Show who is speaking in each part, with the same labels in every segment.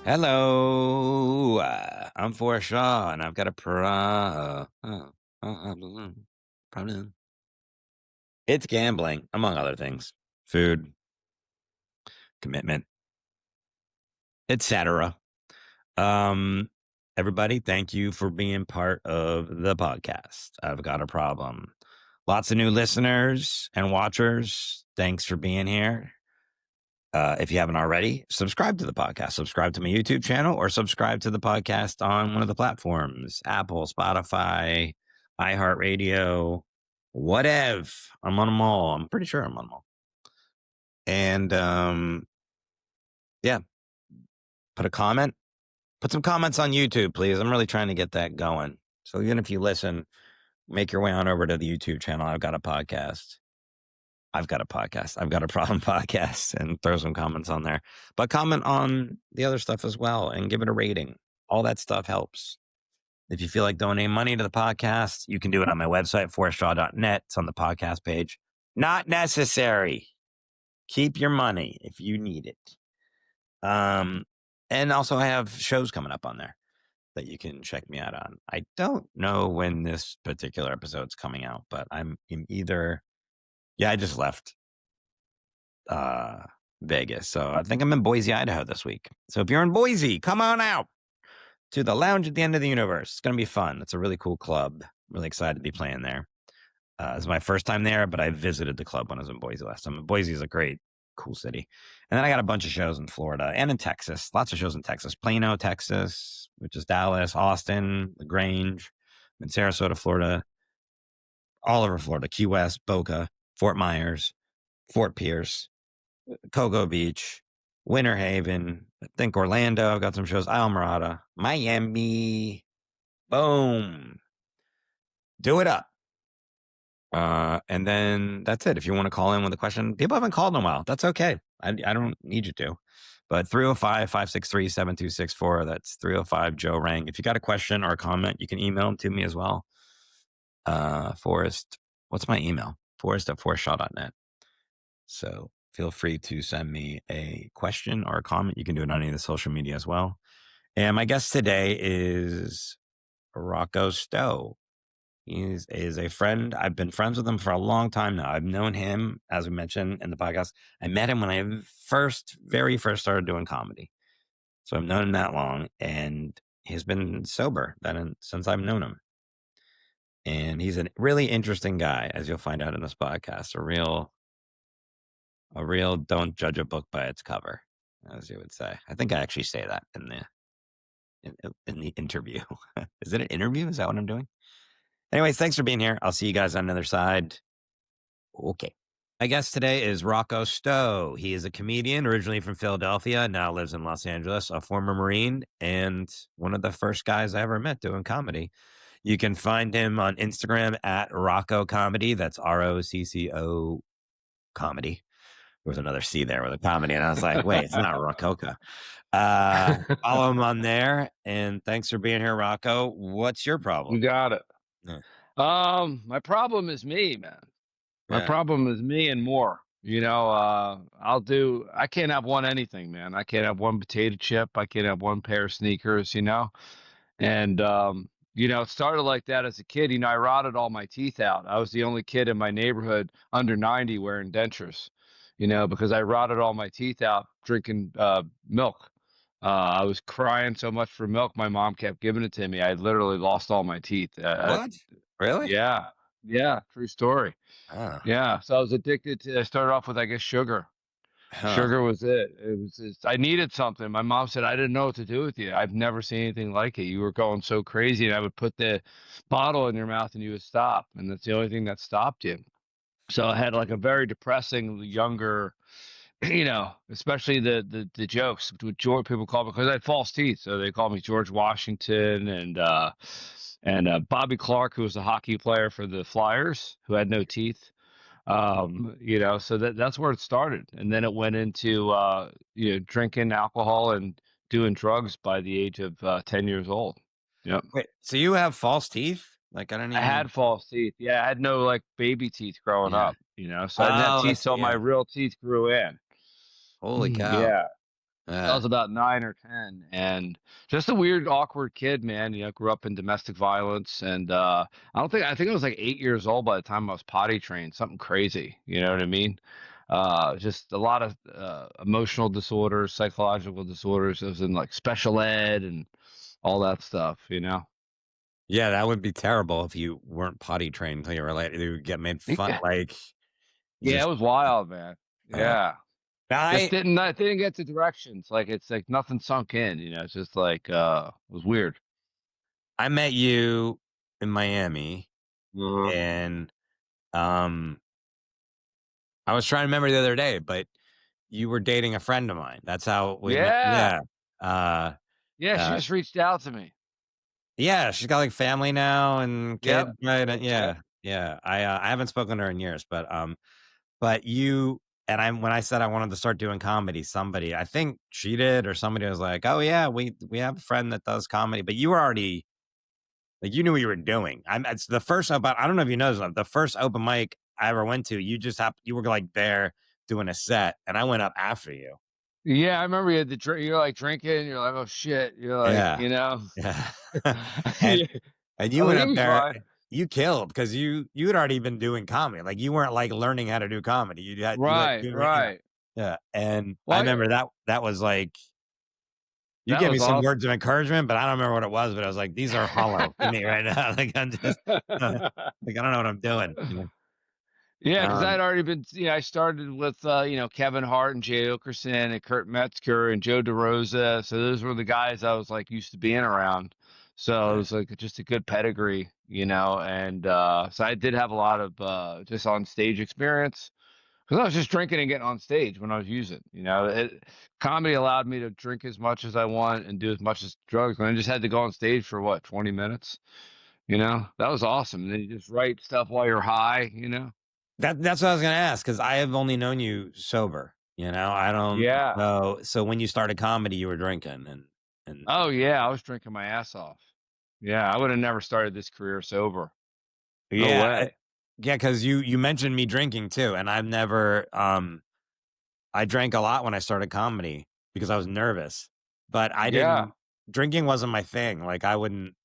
Speaker 1: Hello, I'm Forrest, and I've got a problem. It's gambling, among other things, food, commitment, etc. Um, Everybody, thank you for being part of the podcast. I've got a problem. Lots of new listeners and watchers. Thanks for being here. If you haven't already, subscribe to the podcast, subscribe to my YouTube channel, or subscribe to the podcast on one of the platforms, Apple, Spotify, iHeartRadio, whatever. I'm on them all. I'm pretty sure I'm on them all. And yeah, put a comment, put some comments on YouTube, please. I'm really trying to get that going. So even if you listen, make your way on over to the YouTube channel. I've got a podcast. I've got a problem podcast, and throw some comments on there. But comment on the other stuff as well and give it a rating. All that stuff helps. If you feel like donating money to the podcast, you can do it on my website, forreststraw.net. It's on the podcast page. Not necessary. Keep your money if you need it. And also I have shows coming up on there that you can check me out on. I don't know when this particular episode's coming out, but I'm in either. Yeah, I just left Vegas. So I think I'm in Boise, Idaho this week. So if you're in Boise, come on out to the Lounge at the End of the Universe. It's going to be fun. It's a really cool club. I'm really excited to be playing there. It's my first time there, but I visited the club when I was in Boise last time. Boise is a great, cool city. And then I got a bunch of shows in Florida and in Texas. Lots of shows in Texas. Plano, Texas, which is Dallas, Austin, LaGrange, in Sarasota, Florida, all over Florida, Key West, Boca, Fort Myers, Fort Pierce, Cocoa Beach, Winter Haven, I think Orlando. I've got some shows. Islamorada, Miami. Boom. Do it up. And then that's it. If you want to call in with a question, people haven't called in a while. That's okay. I don't need you to. But 305-563-7264. That's 305 Joe Rang. If you got a question or a comment, you can email them to me as well. Forrest, what's my email? Forrest@forrestshaw.net. So feel free to send me a question or a comment. You can do it on any of the social media as well. And my guest today is Rocco Stowe. He is a friend. I've been friends with him for a long time now. I've known him, as we mentioned in the podcast. I met him when I very first started doing comedy. So I've known him that long, and he's been sober since I've known him. And he's a really interesting guy, as you'll find out in this podcast. A real don't judge a book by its cover, as you would say. I think I actually say that in the interview. Is it an interview? Is that what I'm doing? Anyways, thanks for being here. I'll see you guys on the other side. Okay. My guest today is Rocco Stowe. He is a comedian originally from Philadelphia, now lives in Los Angeles, a former Marine, and one of the first guys I ever met doing comedy. You can find him on Instagram at Rocco Comedy. That's ROCCO Comedy. There was another C there with a comedy, and I was like, wait, it's not Roccoca. Follow him on there, and thanks for being here, Rocco. What's your problem?
Speaker 2: You got it.
Speaker 1: Yeah.
Speaker 2: My problem is me, man. My
Speaker 1: Yeah.
Speaker 2: problem is me and more. I can't have one anything, man. I can't have one potato chip. I can't have one pair of sneakers, And it started like that as a kid. I rotted all my teeth out. I was the only kid in my neighborhood under 90 wearing dentures, because I rotted all my teeth out drinking milk. I was crying so much for milk, my mom kept giving it to me. I literally lost all my teeth.
Speaker 1: What? Really?
Speaker 2: Yeah. Yeah. True story.
Speaker 1: Oh.
Speaker 2: Yeah. So I was addicted to, I started off with, I guess, sugar.
Speaker 1: Huh.
Speaker 2: Sugar was it. I needed something. My mom said, I didn't know what to do with you. I've never seen anything like it. You were going so crazy. And I would put the bottle in your mouth and you would stop. And that's the only thing that stopped you. So I had like a very depressing younger, especially the jokes. George, people call me because I had false teeth. So they called me George Washington and Bobby Clark, who was a hockey player for the Flyers, who had no teeth. So that's where it started, and then it went into drinking alcohol and doing drugs by the age of 10 years old. Yep.
Speaker 1: Wait, so you have false teeth? Like, I don't
Speaker 2: I
Speaker 1: even.
Speaker 2: had false teeth. Yeah, I had no like baby teeth growing
Speaker 1: Yeah.
Speaker 2: up. So I didn't have
Speaker 1: Oh, I
Speaker 2: teeth
Speaker 1: see.
Speaker 2: till my
Speaker 1: Yeah.
Speaker 2: real teeth grew in.
Speaker 1: Holy cow.
Speaker 2: Yeah. I
Speaker 1: Uh,
Speaker 2: was about 9 or 10, and just a weird, awkward kid, man. Grew up in domestic violence, and I think I was like 8 years old by the time I was potty trained. Something crazy, you know what I mean? Just a lot of emotional disorders, psychological disorders. I was in like special ed and all that stuff, you know?
Speaker 1: yeah, that would be terrible if you weren't potty trained until you were like you would get made fun
Speaker 2: Yeah,
Speaker 1: like,
Speaker 2: yeah, it
Speaker 1: just,
Speaker 2: was wild, man.
Speaker 1: uh,
Speaker 2: Yeah. Just
Speaker 1: I
Speaker 2: didn't get the directions. Like it's like nothing sunk in, It's just like it was weird.
Speaker 1: I met you in Miami,
Speaker 2: Uh-huh.
Speaker 1: and, um, I was trying to remember the other day, but you were dating a friend of mine. That's how we met.
Speaker 2: Yeah.
Speaker 1: Yeah. Uh,
Speaker 2: Yeah, she
Speaker 1: uh,
Speaker 2: just reached out to me.
Speaker 1: yeah, she's got, like, family now and kids,
Speaker 2: Yep.
Speaker 1: right?
Speaker 2: Yep.
Speaker 1: Yeah,
Speaker 2: Yep.
Speaker 1: yeah. I haven't spoken to her in years, but you and I when I said I wanted to start doing comedy, somebody, I think she did or somebody was like, "Oh, yeah, we have a friend that does comedy," but you were already like, you knew what you were doing. It's the first about I don't know if you know this, the first open mic I ever went to, you were, like, there doing a set, and I went up after you.
Speaker 2: Yeah, I remember you had the drink. You're like drinking. You're like, oh shit. You're like,
Speaker 1: Yeah. Yeah. And
Speaker 2: Yeah.
Speaker 1: and
Speaker 2: I
Speaker 1: you
Speaker 2: was
Speaker 1: went
Speaker 2: like,
Speaker 1: up
Speaker 2: you'll be
Speaker 1: there,
Speaker 2: fine.
Speaker 1: you killed because you had already been doing comedy, like, you weren't, like, learning how to do comedy, you had
Speaker 2: Right.
Speaker 1: doing it, yeah.
Speaker 2: Right.
Speaker 1: Yeah, and I
Speaker 2: Well,
Speaker 1: remember that was, like, you
Speaker 2: that
Speaker 1: gave me
Speaker 2: was
Speaker 1: some
Speaker 2: awesome.
Speaker 1: words of encouragement, but I don't remember what it was, but I was like, "These are hollow to me right now." Like, I'm just, like, I don't know what I'm doing, you know?
Speaker 2: Yeah, because
Speaker 1: Um,
Speaker 2: I'd already been. I started with Kevin Hart and Jay Okerson and Kurt Metzger and Joe DeRosa. So those were the guys I was like used to being around. So it
Speaker 1: right.
Speaker 2: was like just a good pedigree, and so I did have a lot of just on stage experience because I was just drinking and getting on stage when I was using. Comedy allowed me to drink as much as I want and do as much as drugs, and I just had to go on stage for what 20 minutes. That was awesome. And then you just write stuff while you're high.
Speaker 1: That's what I was gonna ask because I have only known you sober, I don't
Speaker 2: Yeah.
Speaker 1: so when you started comedy, you were drinking and
Speaker 2: Oh yeah, I was drinking my ass off. Yeah, I would have never started this career sober. No
Speaker 1: yeah,
Speaker 2: way.
Speaker 1: yeah, because you mentioned me drinking too, and I've never, I drank a lot when I started comedy because I was nervous, but I
Speaker 2: Yeah.
Speaker 1: didn't drinking wasn't my thing, like, I wasn't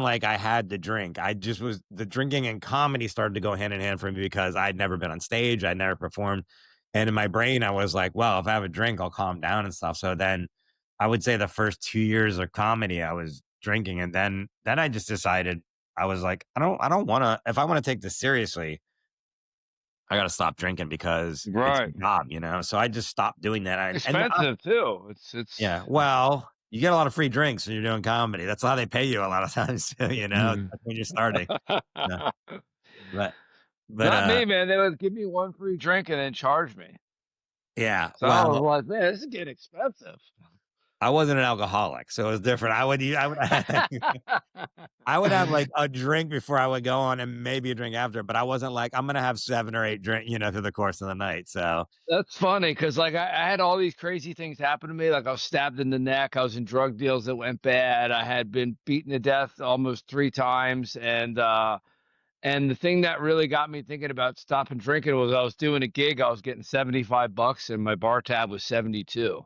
Speaker 1: like I had to drink. I just was the drinking and comedy started to go hand in hand for me because I'd never been on stage, I'd never performed, and in my brain, I was like, "Well, if I have a drink, I'll calm down and stuff." So then, I would say the first 2 years of comedy, I was drinking, and then I just decided, I was like, I don't wanna if I wanna take this seriously, I gotta stop drinking because it's
Speaker 2: Right.
Speaker 1: a job, So I just stopped doing that, and
Speaker 2: Expensive too.
Speaker 1: yeah, well, you get a lot of free drinks when you're doing comedy. That's how they pay you a lot of times too,
Speaker 2: Mhm.
Speaker 1: That's when you're starting. Yeah, but but,
Speaker 2: Not me, man. They would give me one free drink and then charge me.
Speaker 1: yeah,
Speaker 2: So I was
Speaker 1: well,
Speaker 2: like, man, this is getting expensive.
Speaker 1: I wasn't an alcoholic, so it was different. I would I would have, like, a drink before I would go on and maybe a drink after, but I wasn't like, "I'm gonna have 7 or 8 through the course of the night," so
Speaker 2: That's funny because like I had all these crazy things happen to me. Like I was stabbed in the neck. I was in drug deals that went bad. I had been beaten to death almost 3 times, and the thing that really got me thinking about stopping drinking was I was doing a gig. I was getting $75 and my bar tab was 72.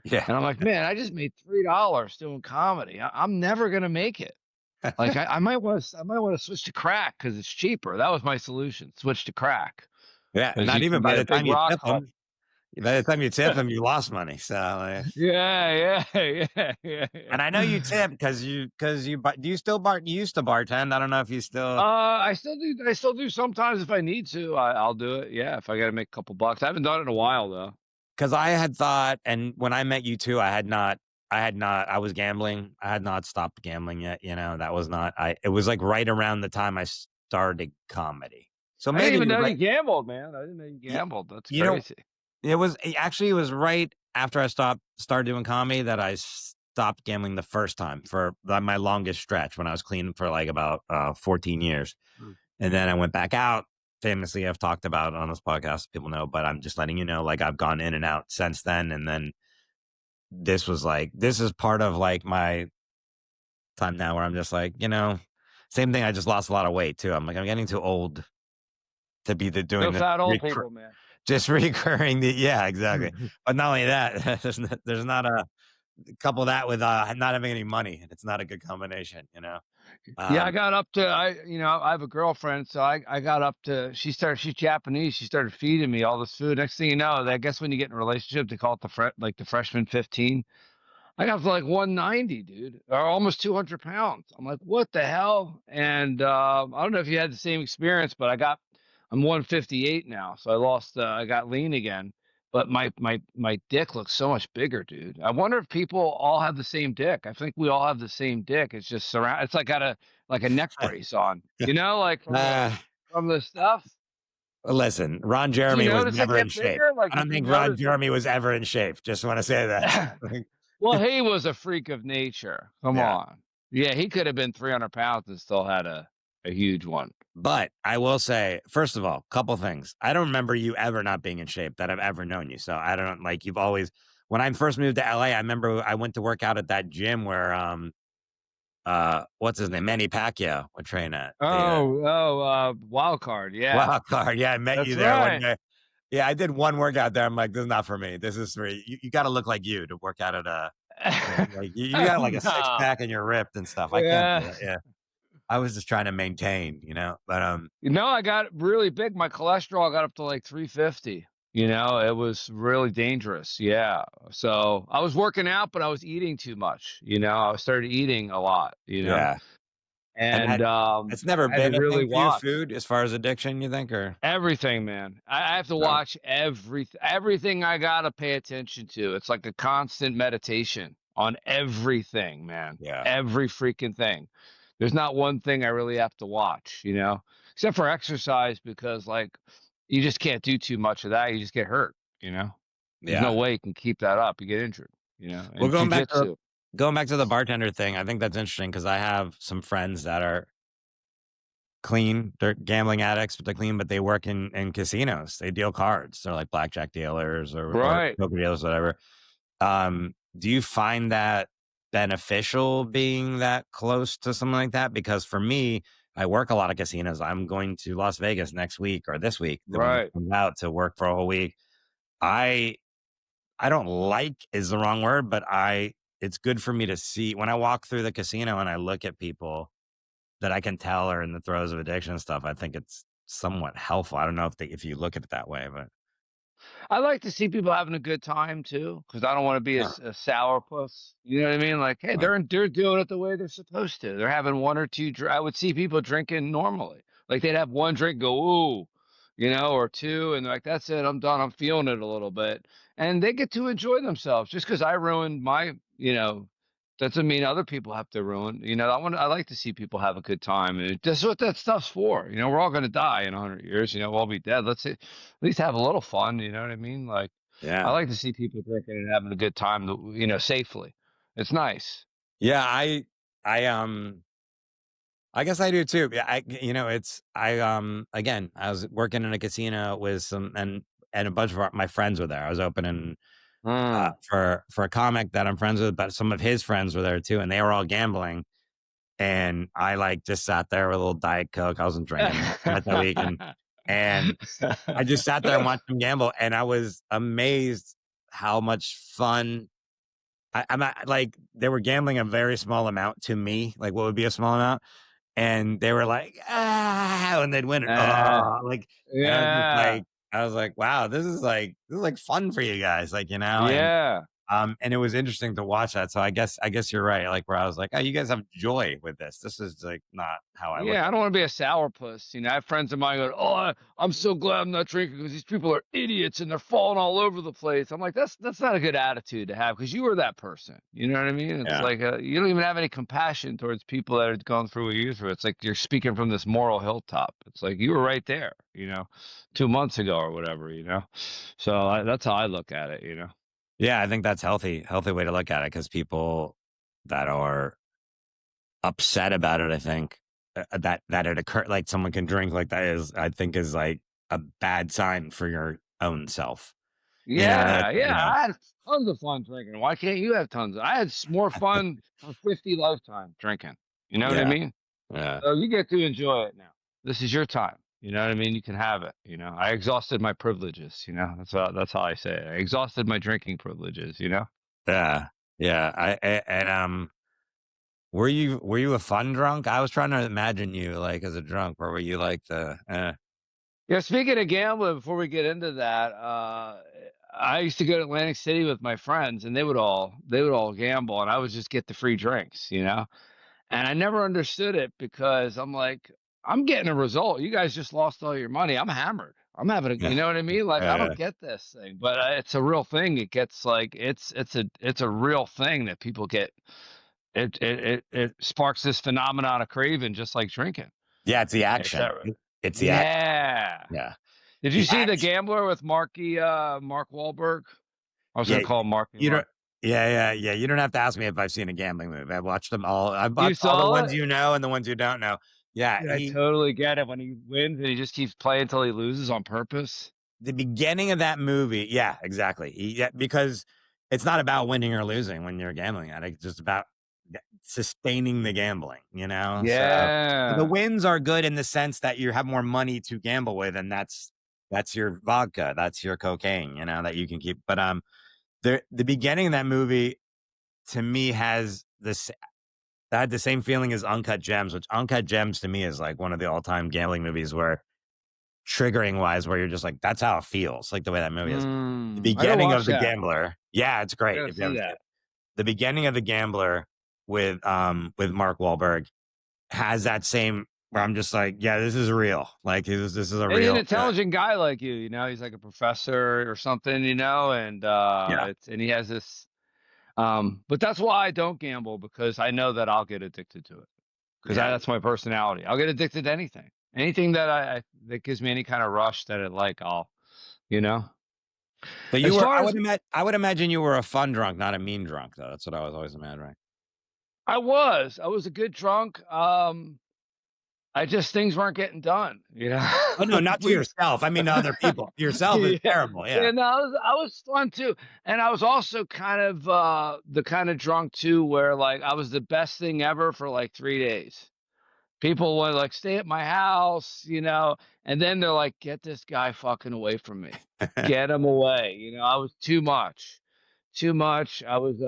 Speaker 1: yeah.
Speaker 2: And I'm like, man, I just made $3 doing comedy. I'm never gonna make it. Like I might want to switch to crack because it's cheaper. That was my solution. Switch to crack
Speaker 1: Yeah,
Speaker 2: because
Speaker 1: not
Speaker 2: you
Speaker 1: even
Speaker 2: can
Speaker 1: by
Speaker 2: get a
Speaker 1: the
Speaker 2: big
Speaker 1: time you
Speaker 2: rock
Speaker 1: tip
Speaker 2: club.
Speaker 1: them. By the time you tip them, you lost money, so,
Speaker 2: Yeah, yeah, yeah,
Speaker 1: and I know you
Speaker 2: yeah.
Speaker 1: tip because you bar do you still you used to bartend, I don't know if you still
Speaker 2: I still do. I still do sometimes if I need to. I'll do it. Yeah, if I got to make a couple bucks. I haven't done it in a while though.
Speaker 1: 'Cause I had thought and when I met you too, I was gambling. I had not stopped gambling yet, that was not I it was, like, right around the time I started comedy. So
Speaker 2: I didn't
Speaker 1: maybe
Speaker 2: even
Speaker 1: you're
Speaker 2: know you
Speaker 1: right.
Speaker 2: gambled, man. I didn't know you
Speaker 1: Ye
Speaker 2: gambled. That's
Speaker 1: you know,
Speaker 2: crazy.
Speaker 1: it was right after I started doing comedy that I stopped gambling the first time for, my longest stretch when I was clean for, like, about, 14 years.
Speaker 2: Mm.
Speaker 1: And then I went back out. Famously, I've talked about it on this podcast, people know, but I'm just letting you know, like, I've gone in and out since then, and then this is part of, like, my time now where I'm just like, same thing, I just lost a lot of weight too. I'm like, I'm getting too old to be
Speaker 2: Those
Speaker 1: the
Speaker 2: fat old
Speaker 1: recre
Speaker 2: people, man.
Speaker 1: Just recurring the yeah, exactly. But not only that, there's not a couple that with, not having any money, and it's not a good combination, you know?
Speaker 2: Yeah, I
Speaker 1: Um,
Speaker 2: got up to I have a girlfriend, so I got up to she's Japanese, she started feeding me all this food. Next thing you know, I guess when you get in a relationship, they call it the freshman 15. I got to like 190, dude, or almost 200 pounds. I'm like, what the hell? And I don't know if you had the same experience, but I'm 158 now, so I got lean again. But my dick looks so much bigger, dude. I wonder if people all have the same dick. I think we all have the same dick. It's just surround. It's like got a neck brace on, like
Speaker 1: uh,
Speaker 2: from the stuff.
Speaker 1: listen, Ron
Speaker 2: Do you
Speaker 1: Jeremy was
Speaker 2: notice I
Speaker 1: never in
Speaker 2: get
Speaker 1: shape.
Speaker 2: bigger? Like,
Speaker 1: I don't
Speaker 2: did you
Speaker 1: think Ron
Speaker 2: notice it?
Speaker 1: Jeremy was ever in shape. Just wanna say that.
Speaker 2: Well, he was a freak of nature. Come
Speaker 1: Yeah.
Speaker 2: on. Yeah, he could have been 300 pounds and still had a huge one.
Speaker 1: But I will say, first of all, couple things. I don't remember you ever not being in shape that I've ever known you. So I don't like you've always when I first moved to LA, I remember I went to work out at that gym where what's his name? Manny Pacquiao would train at. The
Speaker 2: Wild card. Yeah,
Speaker 1: wild card. Yeah, I met you
Speaker 2: that's
Speaker 1: there one
Speaker 2: right.
Speaker 1: day. Yeah, I did one workout there. I'm like, this is not for me. This is for you gotta look like you to work out at a like you got like a six
Speaker 2: No.
Speaker 1: pack and you're ripped and stuff. I can't do
Speaker 2: Yeah.
Speaker 1: it. Yeah. I was just trying to maintain, But
Speaker 2: I got really big. My cholesterol got up to like 350. It was really dangerous. Yeah. So I was working out, but I was eating too much. I started eating a lot.
Speaker 1: yeah. And
Speaker 2: And
Speaker 1: that it's never
Speaker 2: I had to
Speaker 1: been a
Speaker 2: really
Speaker 1: thing for you,
Speaker 2: watch.
Speaker 1: food, as far as addiction, you think, or
Speaker 2: Everything, man. I have to
Speaker 1: no?
Speaker 2: watch everything I gotta pay attention to. It's like a constant meditation on everything, man.
Speaker 1: Yeah.
Speaker 2: Every freaking thing. There's not one thing I really have to watch, except for exercise because like you just can't do too much of that. You just get hurt. There's no
Speaker 1: Yeah.
Speaker 2: way you can keep that up. You get injured,
Speaker 1: Well,
Speaker 2: and jujitsu.
Speaker 1: going back to the bartender thing, I think that's interesting because I have some friends that are clean. They're gambling addicts, but they're clean, but they work in casinos. They deal cards. They're like blackjack dealers or
Speaker 2: Right,
Speaker 1: poker dealers, whatever. Do you find that beneficial being that close to something like that? Because for me, I work a lot of casinos. I'm going to Las Vegas next week or this week, the when this
Speaker 2: right.
Speaker 1: comes out to work for a whole week. I I don't like is the wrong word, but it's good for me to see when I walk through the casino and I look at people that I can tell are in the throes of addiction and stuff. I think it's somewhat helpful. I don't know if you look at it that way, but
Speaker 2: I like to see people having a good time too, because I don't want to be a,
Speaker 1: yeah,
Speaker 2: s- a sourpuss. You know what I mean? Like, hey,
Speaker 1: right.
Speaker 2: they're doing it the way they're supposed to. They're having one or two. I would see people drinking normally. Like they'd have one drink, go ooh, or two, and they're like, that's it. I'm done. I'm feeling it a little bit, and they get to enjoy themselves. Just because I ruined my, doesn't mean other people have to ruin. I like to see people have a good time, and that's what that stuff's for. We're all gonna die in 100 years. We'll all be dead. At least have a little fun. You know what I mean? Like, I
Speaker 1: Yeah.
Speaker 2: like to see people drinking and having a good time, safely. It's nice.
Speaker 1: Yeah, I guess I do too. Yeah, again, I was working in a casino with some and a bunch of my friends were there. I was opening
Speaker 2: Mm.
Speaker 1: for a comic that I'm friends with, but some of his friends were there too, and they were all gambling. And I like just sat there with a little Diet Coke. I wasn't drinking much that week, and I just sat there and watched them gamble, and I was amazed how much fun. I'm not, like they were gambling a very small amount to me, like what would be a small amount, and they were like, "Ah," and they'd win it.
Speaker 2: uh,
Speaker 1: Oh, like, and
Speaker 2: yeah,
Speaker 1: I was like, "Wow, this is like fun for you guys,"
Speaker 2: yeah.
Speaker 1: and it was interesting to watch that. So I guess you're right. Like where I was like, "Oh, you guys have joy with this. This is like not how I look
Speaker 2: Yeah, I
Speaker 1: at
Speaker 2: don't
Speaker 1: it."
Speaker 2: want to be a sourpuss. I have friends of mine go, "Oh, I'm so glad I'm not drinking because these people are idiots and they're falling all over the place." I'm like, that's not a good attitude to have because you were that person. You know what I mean? It's
Speaker 1: Yeah.
Speaker 2: like you don't even have any compassion towards people that are going through what you're through. It's like you're speaking from this moral hilltop. It's like you were right there, 2 months ago or whatever. So that's how I look at it.
Speaker 1: Yeah, I think that's healthy way to look at it because people that are upset about it, I think that it occurred, like someone can drink like that I think is like a bad sign for your own self.
Speaker 2: Yeah, yeah.
Speaker 1: Yeah,
Speaker 2: I had tons of fun drinking. Why can't you have tons? I had more fun for 50 lifetimes drinking. You know what I
Speaker 1: yeah,
Speaker 2: mean?
Speaker 1: yeah.
Speaker 2: So you get to enjoy it now. This is your time. You know what I mean? You can have it. I exhausted my privileges. That's how I say it. I exhausted my drinking privileges.
Speaker 1: Yeah. Yeah. And were you a fun drunk? I was trying to imagine you like as a drunk, or were you like
Speaker 2: Yeah, speaking of gambling, before we get into that, I used to go to Atlantic City with my friends, and they would all gamble, and I would just get the free drinks. And I never understood it because I'm like, I'm getting a result. You guys just lost all your money. I'm hammered. I'm having you
Speaker 1: yeah.
Speaker 2: know what I mean? Like, I
Speaker 1: Yeah.
Speaker 2: don't get this thing, but it's a real thing. It gets like it's a real thing that people get. It sparks this phenomenon of craving, just like drinking.
Speaker 1: Yeah, it's the
Speaker 2: It's
Speaker 1: action.
Speaker 2: that.
Speaker 1: It's the action.
Speaker 2: Yeah.
Speaker 1: Yeah.
Speaker 2: Did you
Speaker 1: The
Speaker 2: see The
Speaker 1: action.
Speaker 2: Gambler with Mark Wahlberg? I was
Speaker 1: Yeah,
Speaker 2: gonna call him Marky
Speaker 1: you don't.
Speaker 2: Mark.
Speaker 1: Yeah, yeah, yeah. You don't have to ask me if I've seen a gambling movie. I've watched them all. I've
Speaker 2: You
Speaker 1: watched all the
Speaker 2: saw
Speaker 1: ones
Speaker 2: it?
Speaker 1: you know and the ones you don't know. Yeah,
Speaker 2: I totally get it when he wins and he just keeps playing until he loses on purpose.
Speaker 1: the beginning of that movie. Yeah, exactly. Yeah, because it's not about winning or losing when you're gambling at it. It's just about sustaining the gambling. So the
Speaker 2: Yeah.
Speaker 1: wins are good in the sense that you have more money to gamble with, and that's your vodka, that's your cocaine. That you can keep. But the beginning of that movie to me has this. I had the same feeling as Uncut Gems, which Uncut Gems to me is like one of the all-time gambling movies where triggering wise, where you're just like, that's how it feels, like the way that movie is. The
Speaker 2: I gotta
Speaker 1: beginning of
Speaker 2: watch
Speaker 1: The
Speaker 2: that.
Speaker 1: Gambler, yeah, it's
Speaker 2: I
Speaker 1: great
Speaker 2: gotta
Speaker 1: if you
Speaker 2: see
Speaker 1: haven't seen it.
Speaker 2: that.
Speaker 1: The beginning of The Gambler with Mark Wahlberg has that same where I'm just like, yeah, this is real. Like this is a
Speaker 2: And he's an
Speaker 1: real
Speaker 2: intelligent guy like you. He's like a professor or something, and
Speaker 1: yeah,
Speaker 2: he has this but that's why I don't gamble because I know that I'll get addicted to it. Because
Speaker 1: yeah.
Speaker 2: that's my personality. I'll get addicted to anything. Anything that that gives me any kind of rush that it like I'll, you know.
Speaker 1: So you
Speaker 2: As
Speaker 1: were,
Speaker 2: far as
Speaker 1: I would imagine you were a fun drunk, not a mean drunk, though. That's what I was always imagining.
Speaker 2: I was a good drunk. I just things weren't getting done.
Speaker 1: Oh no, not to
Speaker 2: we
Speaker 1: yourself. I mean to other people. To yourself is
Speaker 2: yeah,
Speaker 1: terrible. Yeah.
Speaker 2: yeah, no, I was fun too, and I was also kind of the kind of drunk too, where like I was the best thing ever for like 3 days. People would like stay at my house, and then they're like, "Get this guy fucking away from me, get him away." I was too much, too much. I was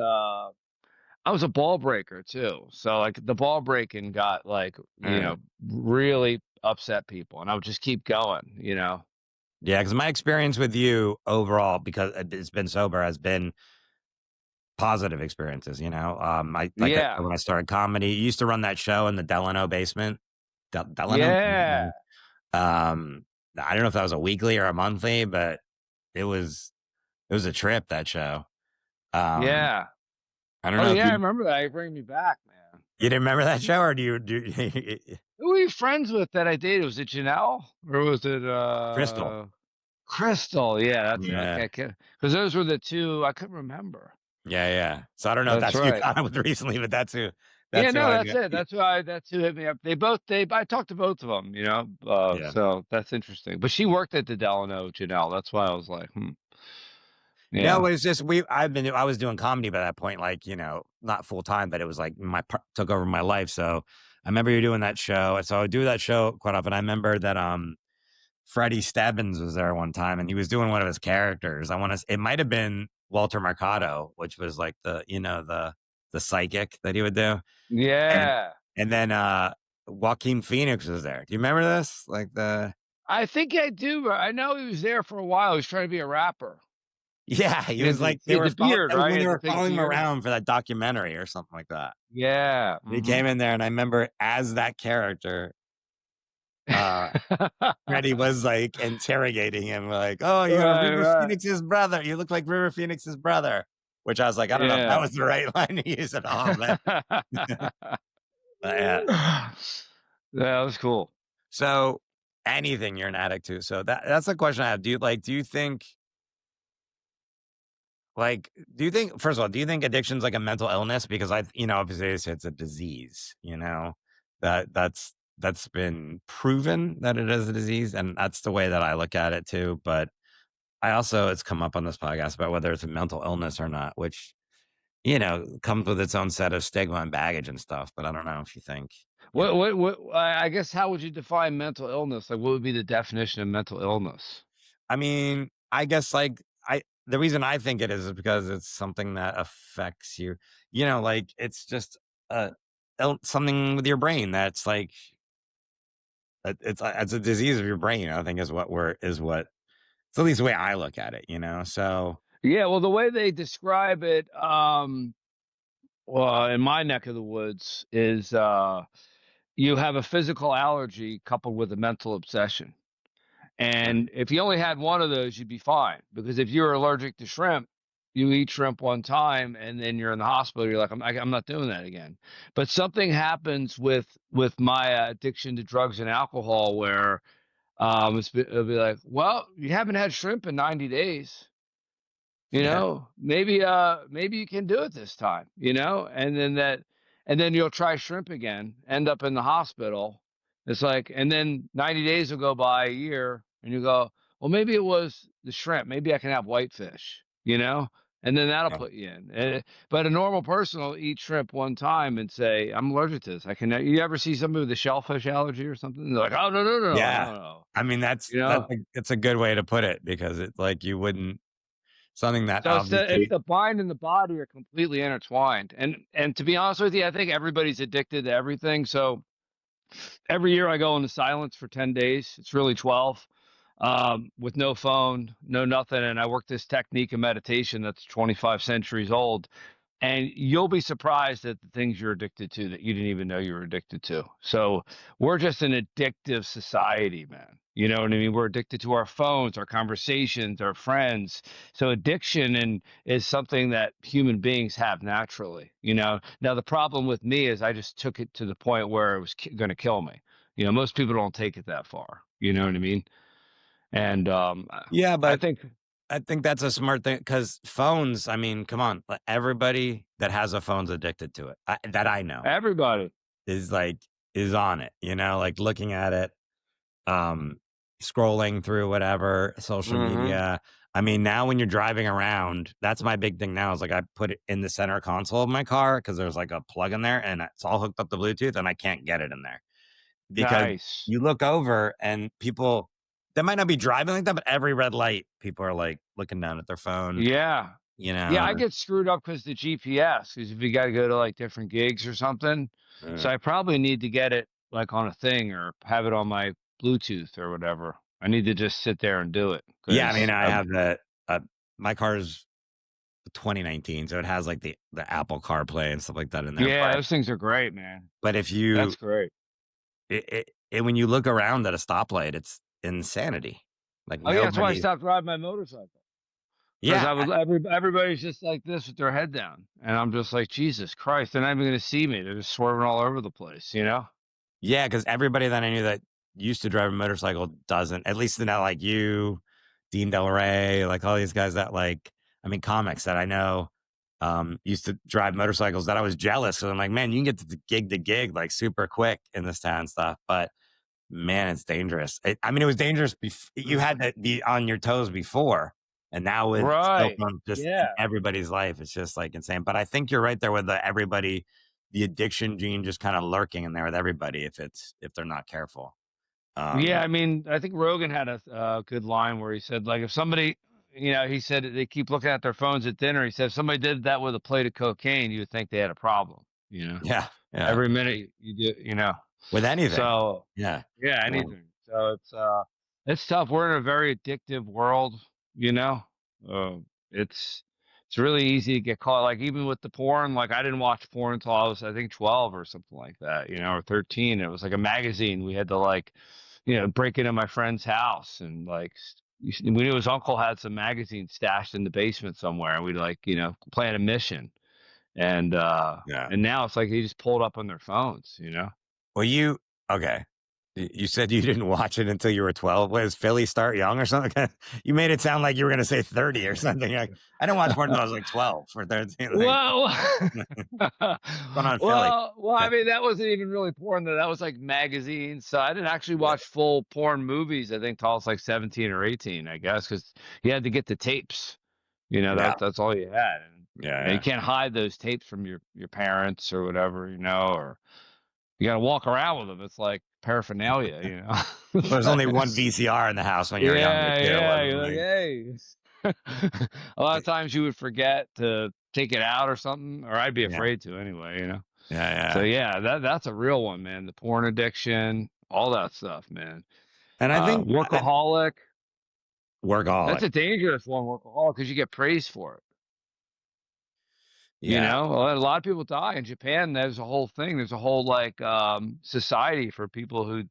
Speaker 2: a ball breaker too, so like the ball breaking got like
Speaker 1: Uh,
Speaker 2: really upset people, and I would just keep going.
Speaker 1: yeah, because my experience with you overall, because it's been sober, has been positive experiences.
Speaker 2: Yeah,
Speaker 1: When I started comedy, you used to run that show in the Delano basement. Delano.
Speaker 2: yeah,
Speaker 1: Um, I don't know if that was a weekly or a monthly, but it was it was a trip, that show. Um,
Speaker 2: yeah.
Speaker 1: I don't
Speaker 2: Oh
Speaker 1: know if
Speaker 2: yeah, I remember that. You bring me back, man.
Speaker 1: you didn't remember that show, or do you
Speaker 2: Who were you friends with that I dated? Was it Janelle or was it
Speaker 1: Crystal?
Speaker 2: Crystal? Yeah, that's it.
Speaker 1: Yeah.
Speaker 2: Okay, because those were the two I couldn't remember.
Speaker 1: Yeah, yeah. So I don't know if
Speaker 2: That's
Speaker 1: that's who you
Speaker 2: right.
Speaker 1: caught up with recently, but
Speaker 2: Yeah,
Speaker 1: that's who
Speaker 2: no,
Speaker 1: I
Speaker 2: that's
Speaker 1: got.
Speaker 2: it. That's who hit me up. I talked to both of them.
Speaker 1: Yeah.
Speaker 2: So that's interesting. But she worked at the Delano, Janelle. That's why I was like,
Speaker 1: No,
Speaker 2: yeah,
Speaker 1: it was just I was doing comedy by that point, like, not full time, but it was like took over my life. So I remember you doing that show. And so I would do that show quite often. I remember that Freddie Stebbins was there one time and he was doing one of his characters. It might have been Walter Mercado, which was like the psychic that he would do. And
Speaker 2: yeah.
Speaker 1: and then Joaquin Phoenix was there. Do you remember this? Like the
Speaker 2: I think I do. I know he was there for a while. He was trying to be a rapper.
Speaker 1: Yeah, he was like
Speaker 2: He had the beard,
Speaker 1: that was
Speaker 2: right? He
Speaker 1: when they
Speaker 2: had the
Speaker 1: were
Speaker 2: big
Speaker 1: following him
Speaker 2: beard.
Speaker 1: around for that documentary or something like that.
Speaker 2: Yeah.
Speaker 1: And he came in there and I remember as that character, uh, Freddie was like interrogating him, like, "Oh, you're
Speaker 2: Right,
Speaker 1: River
Speaker 2: right.
Speaker 1: Phoenix's brother. You look like River Phoenix's brother." Which I was like, I don't know if that
Speaker 2: Yeah.
Speaker 1: was the right line to use at all, man. But yeah.
Speaker 2: Yeah, that was cool.
Speaker 1: So anything you're an addict to. So that's the question I have. Do you think, first of all, do you think addiction's like a mental illness? Because obviously it's a disease, that's been proven that it is a disease. And that's the way that I look at it too. But it's come up on this podcast about whether it's a mental illness or not, which comes with its own set of stigma and baggage and stuff. But I don't know if you think, you know.
Speaker 2: I guess how would you define mental illness? Like, what would be the definition of mental illness?
Speaker 1: I mean, I guess like the reason I think it is because it's something that affects you. Like it's just uh something with your brain that's like it's a disease of your brain. I think is what it's at least the way I look at it. So
Speaker 2: Yeah, well, the way they describe it, well, in my neck of the woods, is you have a physical allergy coupled with a mental obsession. And if you only had one of those, you'd be fine. Because if you're allergic to shrimp, you eat shrimp one time and then you're in the hospital. You're like, I'm not doing that again. But something happens with my addiction to drugs and alcohol where it'll be like, well, you haven't had shrimp in 90 days.
Speaker 1: yeah,
Speaker 2: Maybe you can do it this time, and then you'll try shrimp again, end up in the hospital. It's like, and then 90 days will go by, a year, and you go, well, maybe it was the shrimp. Maybe I can have whitefish. And then that'll
Speaker 1: yeah,
Speaker 2: put you in. But a normal person will eat shrimp one time and say, I'm allergic to this. I can. You ever see somebody with a shellfish allergy or something? They're like, oh, no, no, no, no,
Speaker 1: yeah.
Speaker 2: no, no.
Speaker 1: I mean,
Speaker 2: You know,
Speaker 1: it's a good way to put it because it's like you wouldn't something that
Speaker 2: So it's
Speaker 1: obviously.
Speaker 2: the mind and the body are completely intertwined. And to be honest with you, I think everybody's addicted to everything. So every year I go into silence for 10 days. It's really 12, with no phone, no nothing. And I work this technique of meditation that's 25 centuries old. And you'll be surprised at the things you're addicted to that you didn't even know you were addicted to. So we're just an addictive society, man. You know what I mean? We're addicted to our phones, our conversations, our friends. So is something that human beings have naturally. Now the problem with me is I just took it to the point where it was going to kill me. Most people don't take it that far. You know what I mean? And
Speaker 1: Yeah,
Speaker 2: I
Speaker 1: but
Speaker 2: think
Speaker 1: I think that's a smart thing because phones. I mean, come on, everybody that has a phone's addicted to it. That I know
Speaker 2: everybody.
Speaker 1: is like is on it. Like looking at it, um, scrolling through whatever social
Speaker 2: Hmm.
Speaker 1: media. I mean, now when you're driving around, that's my big thing now. Is like I put it in the center console of my car because there's like a plug in there and it's all hooked up to Bluetooth, and I can't get it in there because
Speaker 2: Nice.
Speaker 1: you look over and people that might not be driving like that, but every red light, people are like looking down at their phone.
Speaker 2: Yeah.
Speaker 1: You
Speaker 2: Yeah,
Speaker 1: know,
Speaker 2: I get screwed up because the GPS, because if you got to go to like different gigs or something. So
Speaker 1: uh,
Speaker 2: I probably need to get it like on a thing or have it on my Bluetooth or whatever. I need to just sit there and do it
Speaker 1: yeah. I mean,
Speaker 2: because
Speaker 1: I have my car's 2019, so it has like the Apple CarPlay and stuff like that in there.
Speaker 2: yeah,
Speaker 1: But
Speaker 2: those things are great, man.
Speaker 1: if
Speaker 2: That's
Speaker 1: you
Speaker 2: great.
Speaker 1: when you look around at a stoplight, it's insanity. Like
Speaker 2: Oh, yeah, that's why I
Speaker 1: nobody.
Speaker 2: stopped riding my motorcycle because
Speaker 1: Yeah,
Speaker 2: everybody's just like this with their head down. And I'm just like, Jesus Christ, they're not even going to see me. They're just swerving all over the place.
Speaker 1: yeah, because everybody that I knew that used to drive a motorcycle doesn't. At least not like you, Dean Del Rey, like all these guys that like. I mean, comics that I know used to drive motorcycles that I was jealous because I'm like, man, you can get to gig like super quick in this town and stuff. But man, it's dangerous. I mean, it was dangerous. You had to be on your toes before, and now with cell
Speaker 2: Right.
Speaker 1: phones just in
Speaker 2: Yeah.
Speaker 1: everybody's life, it's just like insane. But I think you're right there with the addiction gene just kind of lurking in there with everybody if they're not careful.
Speaker 2: Yeah,
Speaker 1: Um,
Speaker 2: I mean, I think Rogan had a good line where he said, like, if somebody, he said they keep looking at their phones at dinner. He said, if somebody did that with a plate of cocaine, you would think they had a problem.
Speaker 1: yeah, yeah,
Speaker 2: Every minute you do.
Speaker 1: with anything.
Speaker 2: So,
Speaker 1: Yeah,
Speaker 2: yeah,
Speaker 1: yeah,
Speaker 2: anything. So it's tough. We're in a very addictive world, you know. Uh, it's it's really easy to get caught. Like even with the porn, like I didn't watch porn until I was I think 12 or something like that, or 13. It was like a magazine. We had to like, break into my friend's house and like we knew his uncle had some magazines stashed in the basement somewhere, and we'd like, plan a mission. And
Speaker 1: yeah.
Speaker 2: and now it's like they just pulled up on their phones.
Speaker 1: Well, okay? You said you didn't watch it until you were 12. Was Philly start young or something? You made it sound like you were going to say 30 or something. Like, I didn't watch porn until I was like 12 or 13. Like,
Speaker 2: Well,
Speaker 1: what's going on, Philly?
Speaker 2: I mean, that wasn't even really porn though. That was like magazines. So I didn't actually
Speaker 1: Yeah,
Speaker 2: watch full porn movies. I think till I was like 17 or 18, I guess, because you had to get the tapes.
Speaker 1: yeah.
Speaker 2: That's all you had. And you
Speaker 1: Yeah.
Speaker 2: can't hide those tapes from your parents or whatever, or you got to walk around with them. It's like paraphernalia,
Speaker 1: Well, there's only one VCR in the house when you're younger
Speaker 2: Yeah,
Speaker 1: too. It
Speaker 2: yeah.
Speaker 1: wasn't
Speaker 2: You're like,
Speaker 1: like
Speaker 2: hey. A lot of times you would forget to take it out or something, or I'd be
Speaker 1: yeah,
Speaker 2: afraid to anyway.
Speaker 1: yeah,
Speaker 2: So
Speaker 1: yeah.
Speaker 2: yeah, that's a real one, man. The porn addiction, all that stuff, man.
Speaker 1: And I think
Speaker 2: Workaholic.
Speaker 1: workaholic.
Speaker 2: That's a dangerous one, workaholic, because you get praised for it.
Speaker 1: Yeah,
Speaker 2: A lot of people die in Japan. There's a whole thing. There's a whole like society for people who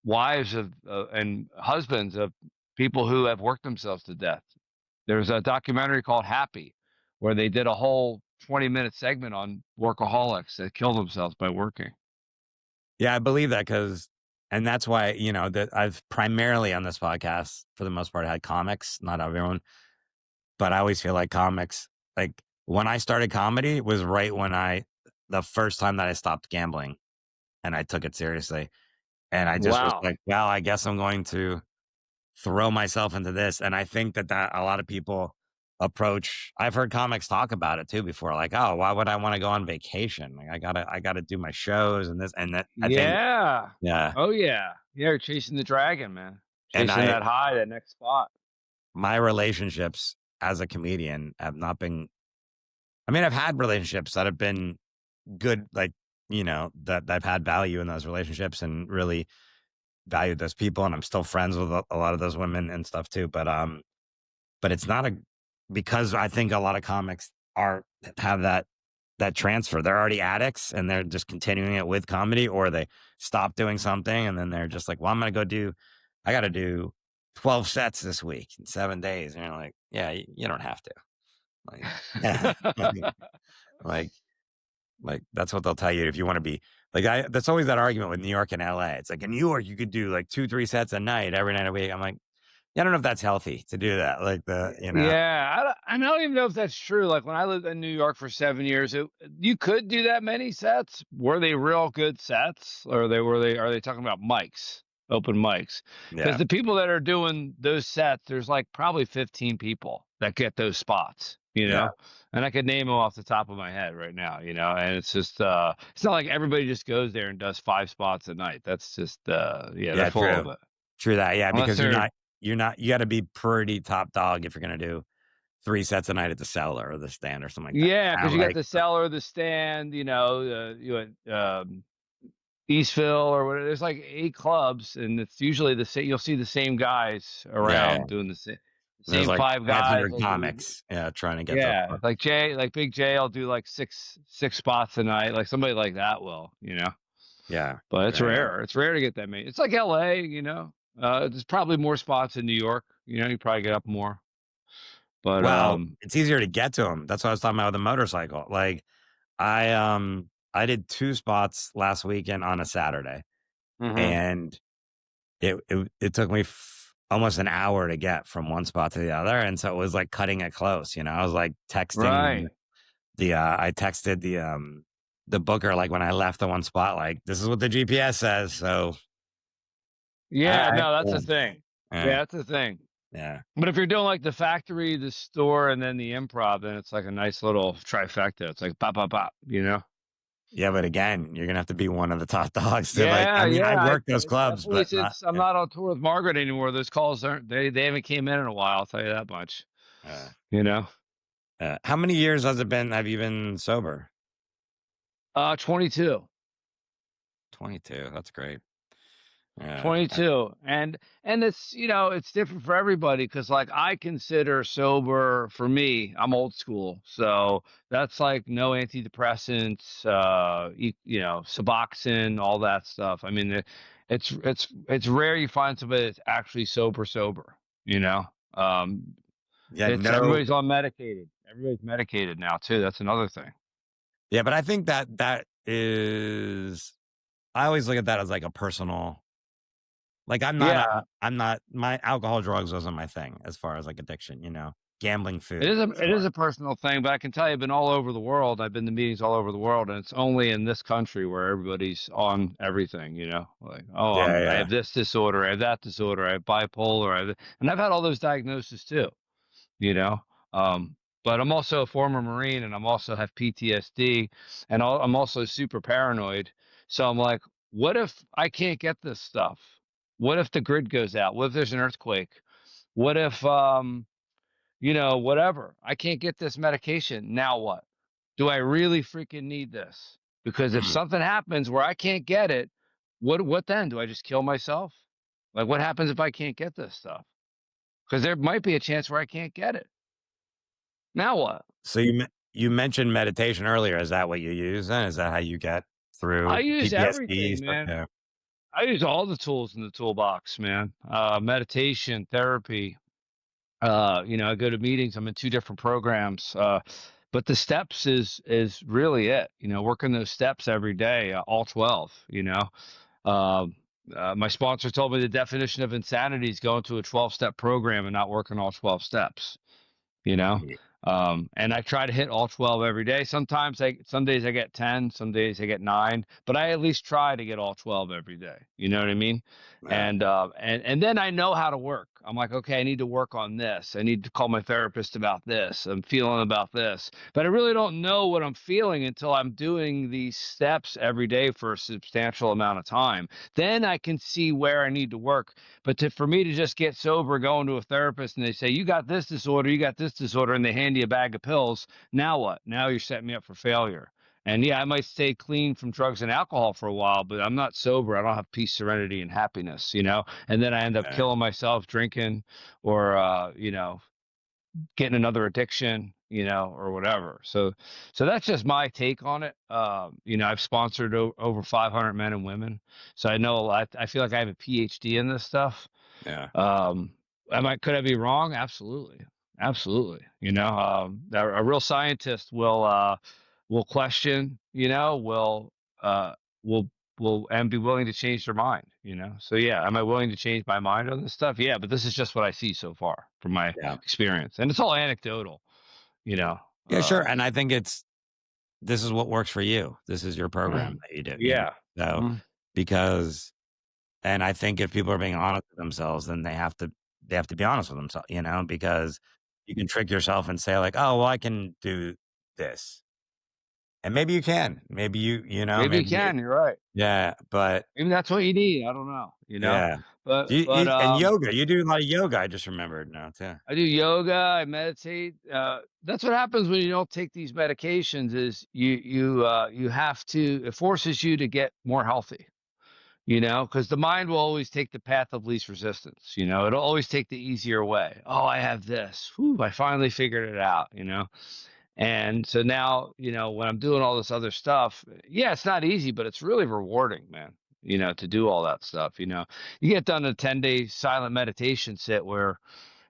Speaker 2: wives of and husbands of people who have worked themselves to death. There's a documentary called Happy, where they did a whole 20-minute segment on workaholics that kill themselves by working.
Speaker 1: yeah. I believe that and that's why that I've primarily on this podcast for the most part had comics, not everyone, but I always feel like comics. Like when I started comedy was right when the first time that I stopped gambling and I took it seriously, and I just was
Speaker 2: Wow.
Speaker 1: like, well, I guess I'm going to throw myself into this. And I think that a lot of people I've heard comics talk about it too before, like, oh, why would I want to go on vacation? Like I gotta do my shows and this and that. I think,
Speaker 2: Yeah.
Speaker 1: yeah.
Speaker 2: Oh yeah. Yeah, you're chasing the dragon, man.
Speaker 1: And
Speaker 2: Chasing that high, that next spot.
Speaker 1: my relationships as a comedian have not been, I mean, I've had relationships that have been good, like, that I've had value in those relationships and really valued those people. And I'm still friends with a lot of those women and stuff too. But it's not because I think a lot of comics have that transfer. They're already addicts and they're just continuing it with comedy, or they stop doing something and then they're just like, well, I got to do 12 sets this week in 7 days. And you're like, yeah, you don't have to. Like, yeah, like, like that's what they'll tell you if you want to be like, that's always that argument with New York and LA. It's like in New York, you could do like 2, 3 sets a night, every night a week. I'm like, yeah, I don't know if that's healthy to do that. Like
Speaker 2: Yeah, I don't even know if that's true. Like when I lived in New York for 7 years, you could do that many sets. Were they real good sets, or are they talking about mics, open mics? Because
Speaker 1: yeah,
Speaker 2: the people that are doing those sets, there's like probably 15 people that get those spots,
Speaker 1: yeah,
Speaker 2: and I could name them off the top of my head right now, and it's just it's not like everybody just goes there and does 5 spots a night. That's just yeah, they're
Speaker 1: yeah,
Speaker 2: full
Speaker 1: true.
Speaker 2: of it.
Speaker 1: True that, yeah,
Speaker 2: Unless
Speaker 1: because
Speaker 2: they're
Speaker 1: you gotta be pretty top dog if you're gonna do 3 sets a night at the Cellar or the Stand or something like that.
Speaker 2: Yeah, because you got
Speaker 1: Like,
Speaker 2: the cellar, the stand, Eastville or whatever. There's like 8 clubs, and it's usually the same. You'll see the same guys
Speaker 1: yeah, yeah.
Speaker 2: around doing the
Speaker 1: There's
Speaker 2: same
Speaker 1: like
Speaker 2: 5 guys.
Speaker 1: 500
Speaker 2: Will do.
Speaker 1: comics, yeah, trying to get those
Speaker 2: Yeah,
Speaker 1: books.
Speaker 2: like Jay, like Big J, will do like six spots a night. Like somebody like that will.
Speaker 1: Yeah,
Speaker 2: But it's
Speaker 1: yeah, yeah.
Speaker 2: rare. It's rare to get that many. It's like L.A. There's probably more spots in New York. You probably get up more. But
Speaker 1: Well, it's easier to get to them. That's what I was talking about with the motorcycle. Like, I did 2 spots last weekend on a Saturday,
Speaker 2: mhm.
Speaker 1: and it took me almost an hour to get from one spot to the other, and so it was like cutting it close. I was like texting
Speaker 2: Right.
Speaker 1: I texted the booker like when I left the one spot, like, this is what the GPS says. So, all
Speaker 2: Yeah,
Speaker 1: right,
Speaker 2: no, that's
Speaker 1: yeah,
Speaker 2: the thing. Yeah,
Speaker 1: yeah,
Speaker 2: that's the thing.
Speaker 1: yeah.
Speaker 2: But if you're doing like the factory, the store, and then the improv, then it's like a nice little trifecta. It's like pop, pop, pop.
Speaker 1: Yeah, but again, you're gonna have to be one of the top dogs to like.
Speaker 2: Yeah,
Speaker 1: I mean, I've
Speaker 2: yeah.
Speaker 1: worked those
Speaker 2: It's
Speaker 1: clubs,
Speaker 2: definitely
Speaker 1: but not.
Speaker 2: since I'm not on tour with Margaret anymore, those calls aren't they haven't came in a while, I'll tell you that much.
Speaker 1: Uh,
Speaker 2: You know?
Speaker 1: how many years has it been? Have you been sober?
Speaker 2: 22.
Speaker 1: 22. That's great. Yeah,
Speaker 2: 22. And it's different for everybody because like I consider sober for me, I'm old school. So that's like no antidepressants, Suboxone, all that stuff. I mean, it's rare you find somebody that's actually sober, you know. Um
Speaker 1: yeah,
Speaker 2: it's
Speaker 1: no,
Speaker 2: everybody's on medicated. Everybody's medicated now too. That's another thing.
Speaker 1: yeah, but I think that is. I always look at that as like a personal. Like,
Speaker 2: Yeah.
Speaker 1: I'm not. My alcohol, drugs wasn't my thing as far as like addiction. Gambling,
Speaker 2: It
Speaker 1: food.
Speaker 2: is a it is
Speaker 1: Sure.
Speaker 2: a personal thing, but I can tell you, I've been all over the world. I've been to meetings all over the world, and it's only in this country where everybody's on everything. Like, oh,
Speaker 1: Yeah,
Speaker 2: I
Speaker 1: yeah,
Speaker 2: have this disorder, I have that disorder, I have bipolar, and I've had all those diagnoses too. You know, um, But I'm also a former Marine, and I'm also have PTSD, and I'm also super paranoid. So I'm like, what if I can't get this stuff? What if the grid goes out? What if there's an earthquake? What if whatever. I can't get this medication. Now what? Do I really freaking need this? Because if something happens where I can't get it, what then? Do I just kill myself? Like what happens if I can't get this stuff? Because there might be a chance where I can't get it. Now what?
Speaker 1: So you mentioned meditation earlier. Is that what you use then? Is that how you get
Speaker 2: I
Speaker 1: through
Speaker 2: use
Speaker 1: PTSD
Speaker 2: everything,
Speaker 1: stuff?
Speaker 2: man.
Speaker 1: Yeah.
Speaker 2: I use all the tools in the toolbox, man. Meditation, therapy. I go to meetings. I'm in 2 different programs. But the steps is really it. Working those steps every day, all 12. Um, my sponsor told me the definition of insanity is going to a 12-step program and not working all 12 steps. you know.
Speaker 1: Yeah.
Speaker 2: And I try to hit all 12 every day. Some days I get 10, some days I get 9, but I at least try to get all 12 every day. You know what I mean?
Speaker 1: Yeah.
Speaker 2: And then I know how to work. I'm like, okay, I need to work on this. I need to call my therapist about this. I'm feeling about this. But I really don't know what I'm feeling until I'm doing these steps every day for a substantial amount of time. Then I can see where I need to work. But for me to just get sober, going to a therapist, and they say, you got this disorder, and they hand you a bag of pills. Now what? Now you're setting me up for failure. And yeah, I might stay clean from drugs and alcohol for a while, but I'm not sober. I don't have peace, serenity, and happiness. And then I end up
Speaker 1: Yeah.
Speaker 2: killing myself drinking or, getting another addiction, or whatever. So that's just my take on it. I've sponsored over 500 men and women. So I know a lot. I feel like I have a PhD in this stuff.
Speaker 1: Yeah.
Speaker 2: Um, could I be wrong? Absolutely. Absolutely. A real scientist will question, uh, will, and be willing to change their mind. So yeah, am I willing to change my mind on this stuff? Yeah, but this is just what I see so far from my
Speaker 1: Yeah.
Speaker 2: experience. And it's all anecdotal, you know.
Speaker 1: Yeah, sure.
Speaker 2: Um,
Speaker 1: And I think this is what works for you. This is your program that you do.
Speaker 2: yeah.
Speaker 1: So
Speaker 2: Mhm.
Speaker 1: because and I think if people are being honest with themselves, then they have to be honest with themselves, because you can trick yourself and say like, "Oh, well, I can do this." And maybe you can. Maybe
Speaker 2: Maybe you
Speaker 1: maybe you
Speaker 2: can, you're right.
Speaker 1: yeah, but
Speaker 2: Maybe that's what you need. I don't know.
Speaker 1: yeah.
Speaker 2: But
Speaker 1: And yoga, you do a lot of yoga, I just remembered now too.
Speaker 2: I do yoga, I meditate. That's what happens when you don't take these medications is you have to it forces you to get more healthy, because the mind will always take the path of least resistance, it'll always take the easier way. Oh, I have this. Whew, I finally figured it out. And so now, when I'm doing all this other stuff, yeah, it's not easy, but it's really rewarding, man, to do all that stuff. You get done a 10-day silent meditation sit where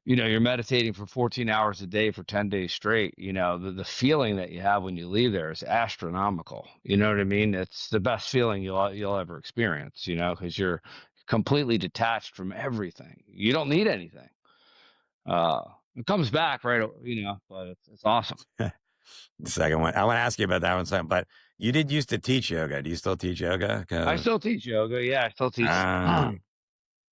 Speaker 2: you're meditating for 14 hours a day for 10 days straight. The feeling that you have when you leave there is astronomical. You know what I mean? It's the best feeling you'll ever experience, because you're completely detached from everything. You don't need anything. Uh, it comes back, right? But it's awesome.
Speaker 1: The second one. I want to ask you about that one second, but you did used to teach yoga. Do you still teach yoga?
Speaker 2: I
Speaker 1: 'Cause,
Speaker 2: still teach yoga. Yeah, I still teach.
Speaker 1: uh,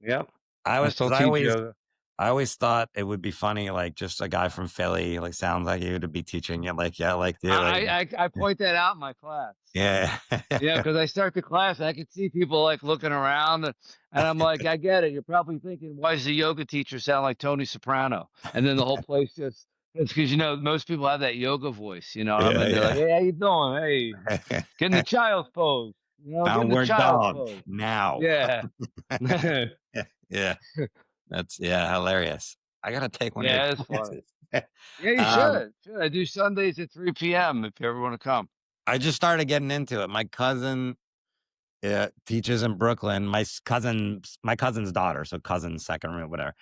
Speaker 2: Yep.
Speaker 1: I
Speaker 2: I
Speaker 1: was,
Speaker 2: still
Speaker 1: 'cause
Speaker 2: teach yoga.
Speaker 1: I always thought it would be funny, like just a guy from Philly, like sounds like you to be teaching you, like yeah, like dude, like
Speaker 2: I point that out in my class.
Speaker 1: yeah,
Speaker 2: Yeah, because I start the class, I can see people like looking around, and I'm like, I get it. You're probably thinking, why does the yoga teacher sound like Tony Soprano? And then the whole place just it's because most people have that yoga voice, and I'm in there like,
Speaker 1: yeah,
Speaker 2: hey, how you doing? Hey, get in the
Speaker 1: yeah.
Speaker 2: child's pose. Get in the
Speaker 1: Downward
Speaker 2: child's
Speaker 1: dog
Speaker 2: pose.
Speaker 1: now.
Speaker 2: Yeah.
Speaker 1: Yeah, that's hilarious. I gotta take one of your
Speaker 2: Yeah, it's funny.
Speaker 1: classes.
Speaker 2: Yeah, you
Speaker 1: um,
Speaker 2: should. Should. I do Sundays at 3 p.m. if you ever want to come.
Speaker 1: I just started getting into it. My cousin teaches in Brooklyn. My cousin's daughter, so cousin's second room, whatever.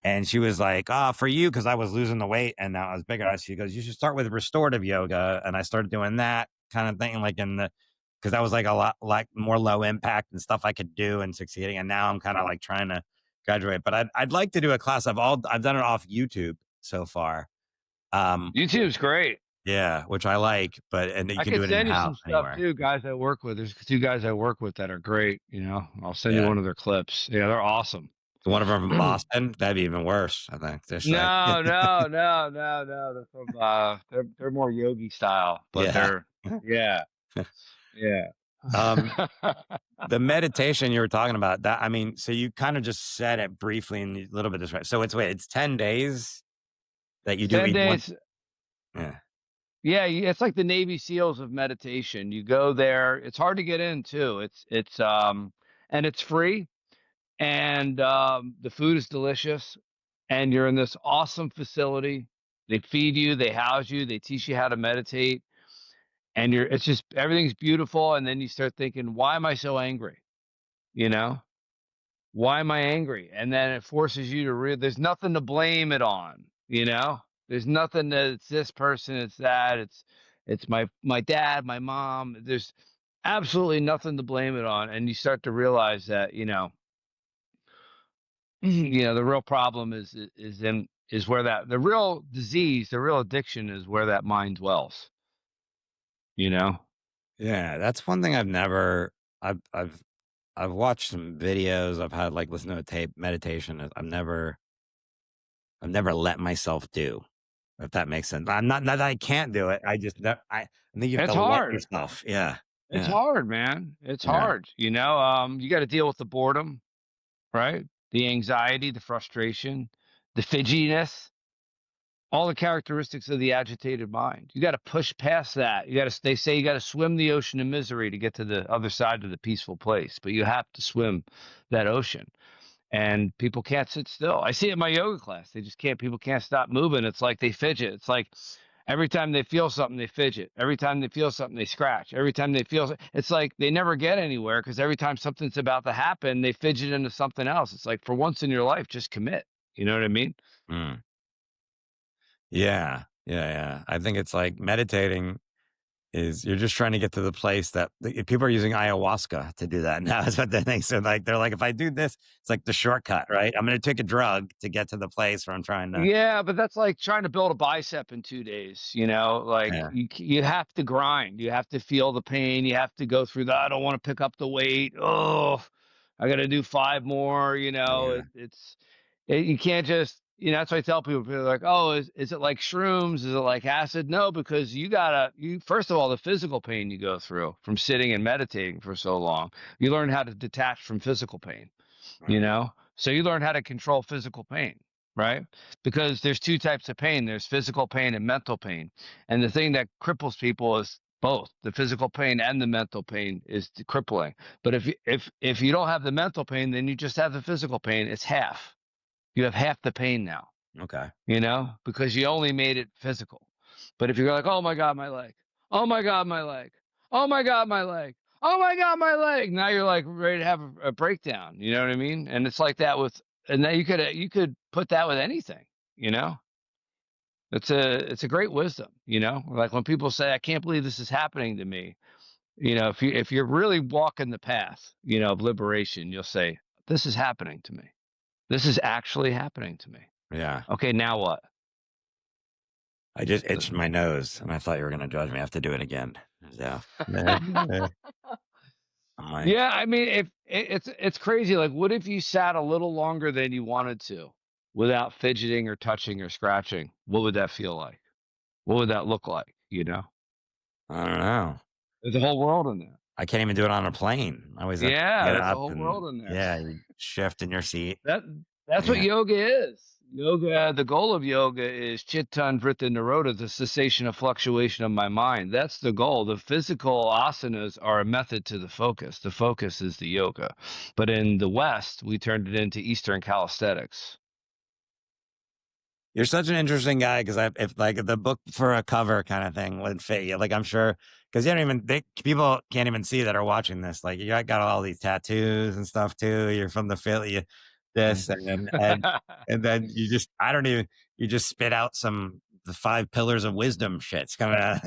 Speaker 1: And she was like, "Ah, for you, because I was losing the weight and now I was bigger." She goes, "You should start with restorative yoga." And I started doing that kind of thing, like because that was like a lot like more low impact and stuff I could do and succeeding. And now I'm kind of like trying to graduate, but I'd like to do a class. I've done it off YouTube so far. Which
Speaker 2: YouTube's great.
Speaker 1: yeah, which I like, but and you
Speaker 2: I
Speaker 1: can
Speaker 2: could
Speaker 1: do it in
Speaker 2: send you some
Speaker 1: house
Speaker 2: stuff
Speaker 1: anywhere.
Speaker 2: too, guys I work with. There's 2 guys I work with that are great. I'll send you
Speaker 1: Yeah.
Speaker 2: one of their clips. Yeah, they're awesome.
Speaker 1: One of them from Boston, that'd be even worse, I think. Just like,
Speaker 2: No, no, no, no, no. They're from they're more yogi style, but
Speaker 1: yeah.
Speaker 2: they're yeah, yeah.
Speaker 1: Um, the meditation you were talking about, that I mean, so you kind of just said it briefly and a little bit this way. So it's 10 days that you do
Speaker 2: 10
Speaker 1: each one.
Speaker 2: days.
Speaker 1: Yeah.
Speaker 2: Yeah, it's like the Navy SEALs of meditation. You go there. It's hard to get in too. It's and it's free, and the food is delicious, and you're in this awesome facility. They feed you, they house you, they teach you how to meditate, and it's just everything's beautiful. And then you start thinking, why am I so angry? You know, why am I angry? And then it forces you to there's nothing to blame it on, you know? There's nothing that it's this person, it's that, it's my dad, my mom. There's absolutely nothing to blame it on. And you start to realize that, the real problem is where that the real disease, the real addiction is where that mind dwells, you know?
Speaker 1: Yeah. That's one thing I've watched some videos. I've had like listen to a tape meditation. I've never let myself do, if that makes sense. I'm not that I can't do it. I think you have
Speaker 2: It's
Speaker 1: to let
Speaker 2: hard.
Speaker 1: yourself. Yeah.
Speaker 2: It's
Speaker 1: Yeah.
Speaker 2: hard, man. It's
Speaker 1: Yeah.
Speaker 2: hard. You got to deal with the boredom, right? The anxiety, the frustration, the fidgetiness, all the characteristics of the agitated mind. You got to push past that. They say you got to swim the ocean of misery to get to the other side of the peaceful place, but you have to swim that ocean. And people can't sit still. I see it in my yoga class. They just can't, people can't stop moving. It's like they fidget. It's like every time they feel something, they fidget. Every time they feel something, they scratch. Every time they feel, it's like they never get anywhere because every time something's about to happen, they fidget into something else. It's like for once in your life, just commit. You know what I mean?
Speaker 1: Mm. Yeah. Yeah. Yeah. I think it's like meditating is you're just trying to get to the place that people are using ayahuasca to do that now. Is what they think. So like they're like, if I do this, it's like the shortcut, right? I'm going to take a drug to get to the place where I'm trying to.
Speaker 2: Yeah, but that's like trying to build a bicep in 2 days, like
Speaker 1: Yeah.
Speaker 2: you have to grind, you have to feel the pain, you have to go through that. I don't want to pick up the weight. Oh, I got to do five more,
Speaker 1: Yeah.
Speaker 2: you can't just, that's why I tell people are like, oh, is it like shrooms? Is it like acid? No, because first of all, the physical pain you go through from sitting and meditating for so long, you learn how to detach from physical pain,
Speaker 1: Right.
Speaker 2: so you learn how to control physical pain, right? Because there's two types of pain. There's physical pain and mental pain. And the thing that cripples people is both the physical pain and the mental pain is crippling. But if you don't have the mental pain, then you just have the physical pain. It's half. You have half the pain now,
Speaker 1: Okay.
Speaker 2: because you only made it physical. But if you're like, oh my God, my leg. Oh my God, my leg. Oh my God, my leg. Oh my God, my leg. Now you're like ready to have a breakdown. You know what I mean? And it's like that and then you could put that with anything, you know? It's a great wisdom, Like when people say, I can't believe this is happening to me. If you're really walking the path, of liberation, you'll say, this is happening to me. This is actually happening to me.
Speaker 1: Yeah.
Speaker 2: Okay, now what?
Speaker 1: I just itched my nose and I thought you were going to judge me. I have to do it again. So I'm like,
Speaker 2: Yeah, I mean, if it's crazy. Like, what if you sat a little longer than you wanted to, without fidgeting or touching or scratching? What would that feel like? What would that look like?
Speaker 1: I don't know.
Speaker 2: There's a whole world in there.
Speaker 1: I can't even do it on a plane. I always have to
Speaker 2: Yeah,
Speaker 1: get
Speaker 2: there's a
Speaker 1: up
Speaker 2: whole
Speaker 1: and
Speaker 2: world in there.
Speaker 1: yeah, you shift in your seat.
Speaker 2: That that's what
Speaker 1: Yeah.
Speaker 2: yoga is. Yoga, the goal of yoga is chitta vritta nirodha, the cessation of fluctuation of my mind. That's the goal. The physical asanas are a method to the focus. The focus is the yoga. But in the West, we turned it into Eastern calisthenics.
Speaker 1: You're such an interesting guy because if like the book for a cover kind of thing would fit you, like I'm sure because you don't even people can't even see that are watching this. Like you got all these tattoos and stuff too. You're from the Philly, this and then you just I don't even you just spit out the 5 pillars of wisdom shit's coming out.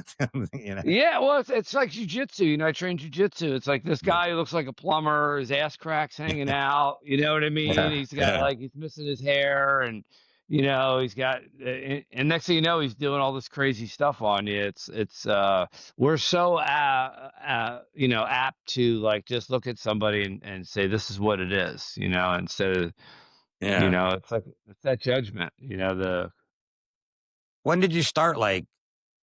Speaker 2: Yeah, well, it's like jujitsu. I train jujitsu. It's like this guy who looks like a plumber, his ass cracks hanging out. You know what I mean?
Speaker 1: Yeah,
Speaker 2: He's got
Speaker 1: yeah.
Speaker 2: he's missing his hair, and he's got, and next thing you know, he's doing all this crazy stuff on you. We're so apt to like just look at somebody and say this is what it is, instead of You
Speaker 1: Yeah.
Speaker 2: know, it's that judgment,
Speaker 1: When did you start, like,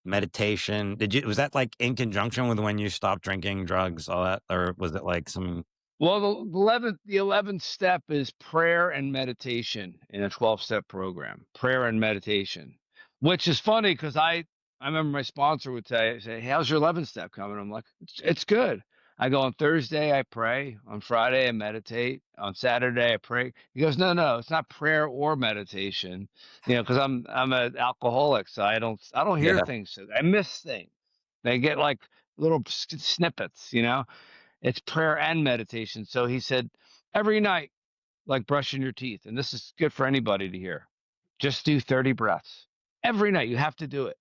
Speaker 1: meditation? Was that, like, in conjunction with when you stopped drinking, drugs, all that? Or was it, like, some
Speaker 2: well, the 11th step is prayer and meditation in a 12-step program. Prayer and meditation, which is funny because I remember my sponsor would say, "Hey, how's your 11th step coming?" I'm like, "It's good." I go on Thursday, I pray. On Friday, I meditate. On Saturday, I pray. He goes, "No, no, it's not prayer or meditation, because I'm an alcoholic, so I don't hear
Speaker 1: Yeah.
Speaker 2: things. So I miss things. They get like little snippets, It's prayer and meditation." So he said, every night, like brushing your teeth, and this is good for anybody to hear, just do 30 breaths every night. You have to do it.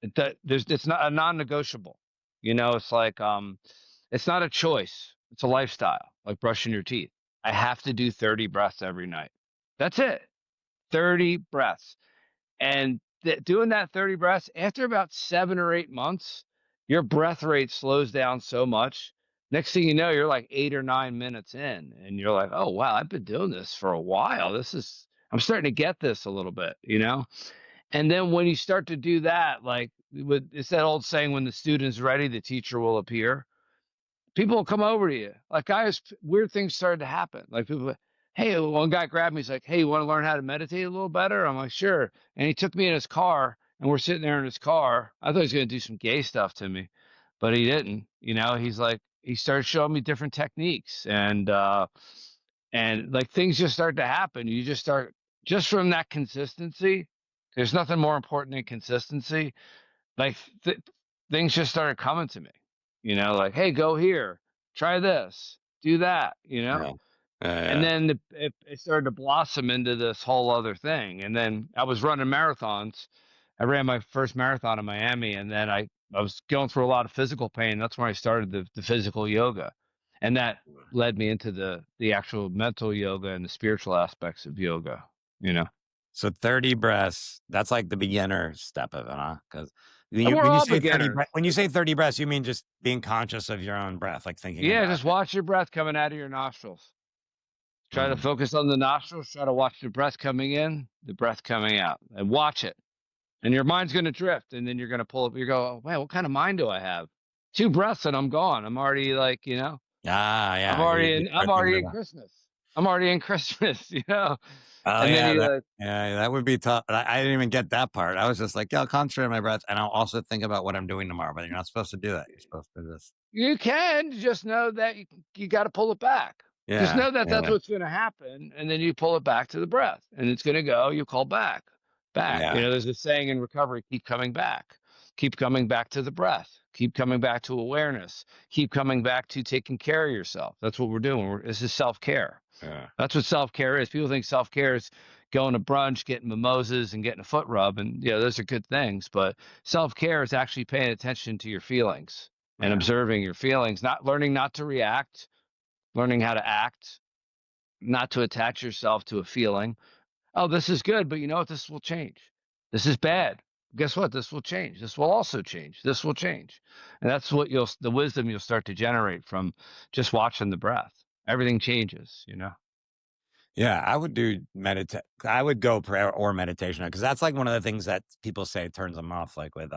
Speaker 2: It's not a non-negotiable. It's like it's not a choice. It's a lifestyle, like brushing your teeth. I have to do 30 breaths every night. That's it. 30 breaths. And doing that 30 breaths, after about 7 or 8 months, your breath rate slows down so much. Next thing you know, you're like 8 or 9 minutes in, and you're like, oh, wow, I've been doing this for a while. I'm starting to get this a little bit. And then when you start to do that, like it's that old saying, when the student's ready, the teacher will appear. People will come over to you. Like, guys, weird things started to happen. Like, people, hey, one guy grabbed me. He's like, "Hey, you want to learn how to meditate a little better?" I'm like, "Sure." And he took me in his car, and we're sitting there in his car. I thought he was going to do some gay stuff to me, but he didn't. He's like, he started showing me different techniques, and like things just start to happen. You just start, just from that consistency. There's nothing more important than consistency. Like things just started coming to me, like, "Hey, go here, try this, do that.
Speaker 1: Yeah.
Speaker 2: And
Speaker 1: Yeah.
Speaker 2: then it started to blossom into this whole other thing. And then I was running marathons. I ran my first marathon in Miami, and then I was going through a lot of physical pain. That's when I started the physical yoga, and that led me into the actual mental yoga and the spiritual aspects of yoga. You know,
Speaker 1: So 30 breaths, that's like the beginner step of it, huh? Because
Speaker 2: and we're
Speaker 1: when you
Speaker 2: all
Speaker 1: say 30
Speaker 2: beginners.
Speaker 1: when you say 30 breaths, you mean just being conscious of your own breath, like thinking
Speaker 2: Yeah,
Speaker 1: about
Speaker 2: just
Speaker 1: it.
Speaker 2: watch your breath coming out of your nostrils. Try to
Speaker 1: Mm.
Speaker 2: focus on the nostrils. Try to watch the breath coming in, the breath coming out, and watch it. And your mind's going to drift, and then you're going to pull up. You go, "Oh, man, what kind of mind do I have? 2 breaths and I'm gone. I'm already like,
Speaker 1: Ah,
Speaker 2: I'm
Speaker 1: yeah,
Speaker 2: already
Speaker 1: you
Speaker 2: in. I'm
Speaker 1: start thinking
Speaker 2: already in
Speaker 1: about
Speaker 2: Christmas. I'm already in Christmas.
Speaker 1: oh,
Speaker 2: And then
Speaker 1: yeah,
Speaker 2: you like,
Speaker 1: that would be tough. I didn't even get that part. I was just like, "Yeah, I'll concentrate on my breath, and I'll also think about what I'm doing tomorrow," but you're not supposed to do that. You're supposed to just
Speaker 2: you can just know that you got to pull it back. Just
Speaker 1: yeah,
Speaker 2: know that that's
Speaker 1: yeah,
Speaker 2: what's going to happen, and then you pull it back to the breath, and it's going to go. You call back, back.
Speaker 1: yeah,
Speaker 2: There's a saying in recovery: keep coming back to the breath, keep coming back to awareness, keep coming back to taking care of yourself. That's what we're doing. This is self care.
Speaker 1: yeah,
Speaker 2: That's what self care is. People think self care is going to brunch, getting mimosas, and getting a foot rub, and those are good things. But self care is actually paying attention to your feelings and
Speaker 1: yeah,
Speaker 2: observing your feelings, not learning not to react, learning how to act, not to attach yourself to a feeling. Oh, this is good, but you know what? This will change. This is bad. Guess what? This will change. This will also change. This will change. And that's the wisdom you'll start to generate from just watching the breath. Everything changes.
Speaker 1: yeah. I would go prayer or meditation because that's like one of the things that people say turns them off, like with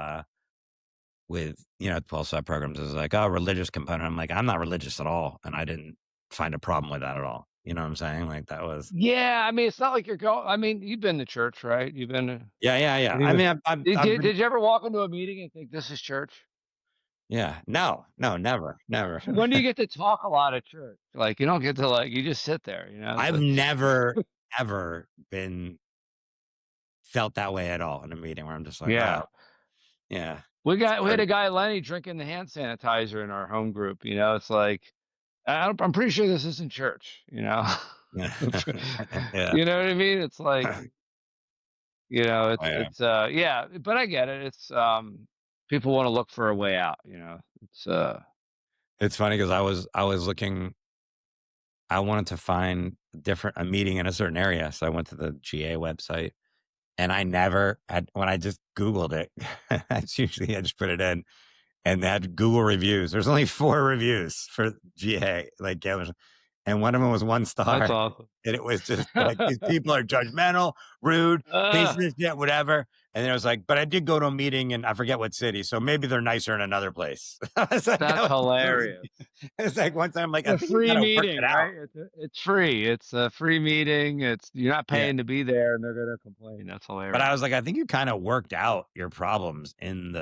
Speaker 1: 12-step programs is like, oh, religious component. I'm like, I'm not religious at all, and I didn't find a problem with that at all. You know what I'm saying? Like that was
Speaker 2: Yeah, I mean, it's not like you're going. I mean, you've been to church, right? You've been to.
Speaker 1: yeah, yeah, yeah.
Speaker 2: Have
Speaker 1: I
Speaker 2: you
Speaker 1: mean,
Speaker 2: been,
Speaker 1: I've been
Speaker 2: did you ever walk into a meeting and think this is church?
Speaker 1: yeah, no, no, never, never.
Speaker 2: When do you get to talk a lot at church? Like, you don't get to, like, you just sit there. It's
Speaker 1: I've
Speaker 2: like,
Speaker 1: never ever been felt that way at all in a meeting where I'm just like,
Speaker 2: yeah.
Speaker 1: oh, yeah,
Speaker 2: We had
Speaker 1: or
Speaker 2: a guy, Lenny, drinking the hand sanitizer in our home group. It's like, I'm pretty sure this isn't church.
Speaker 1: yeah, yeah,
Speaker 2: You know what I mean? It's like,
Speaker 1: oh, yeah.
Speaker 2: yeah, but I get it. It's people want to look for a way out. It's
Speaker 1: It's funny because I was looking. I wanted to find a meeting in a certain area, so I went to the GA website. And I never had when I just Googled it, that's usually I just put it in and they had Google reviews. There's only 4 reviews for GA, like, yeah, and one of them was 1
Speaker 2: That's
Speaker 1: star,
Speaker 2: awesome.
Speaker 1: and it was just like, "These people are judgmental, rude,
Speaker 2: Uh,
Speaker 1: pieces of shit, whatever," and then I was like, "But I did go to a meeting and I forget what city, so maybe they're nicer in another place." I was like,
Speaker 2: that's
Speaker 1: "I was really."
Speaker 2: hilarious.
Speaker 1: It's like one time, like,
Speaker 2: It's
Speaker 1: "I
Speaker 2: a
Speaker 1: think you
Speaker 2: free
Speaker 1: gotta work it
Speaker 2: meeting,
Speaker 1: out."
Speaker 2: right? It's free. It's a free meeting. It's you're not
Speaker 1: Yeah,
Speaker 2: paying to be there, and they're gonna complain. That's
Speaker 1: but I
Speaker 2: hilarious.
Speaker 1: was like, "I think you kinda worked out your problems
Speaker 2: And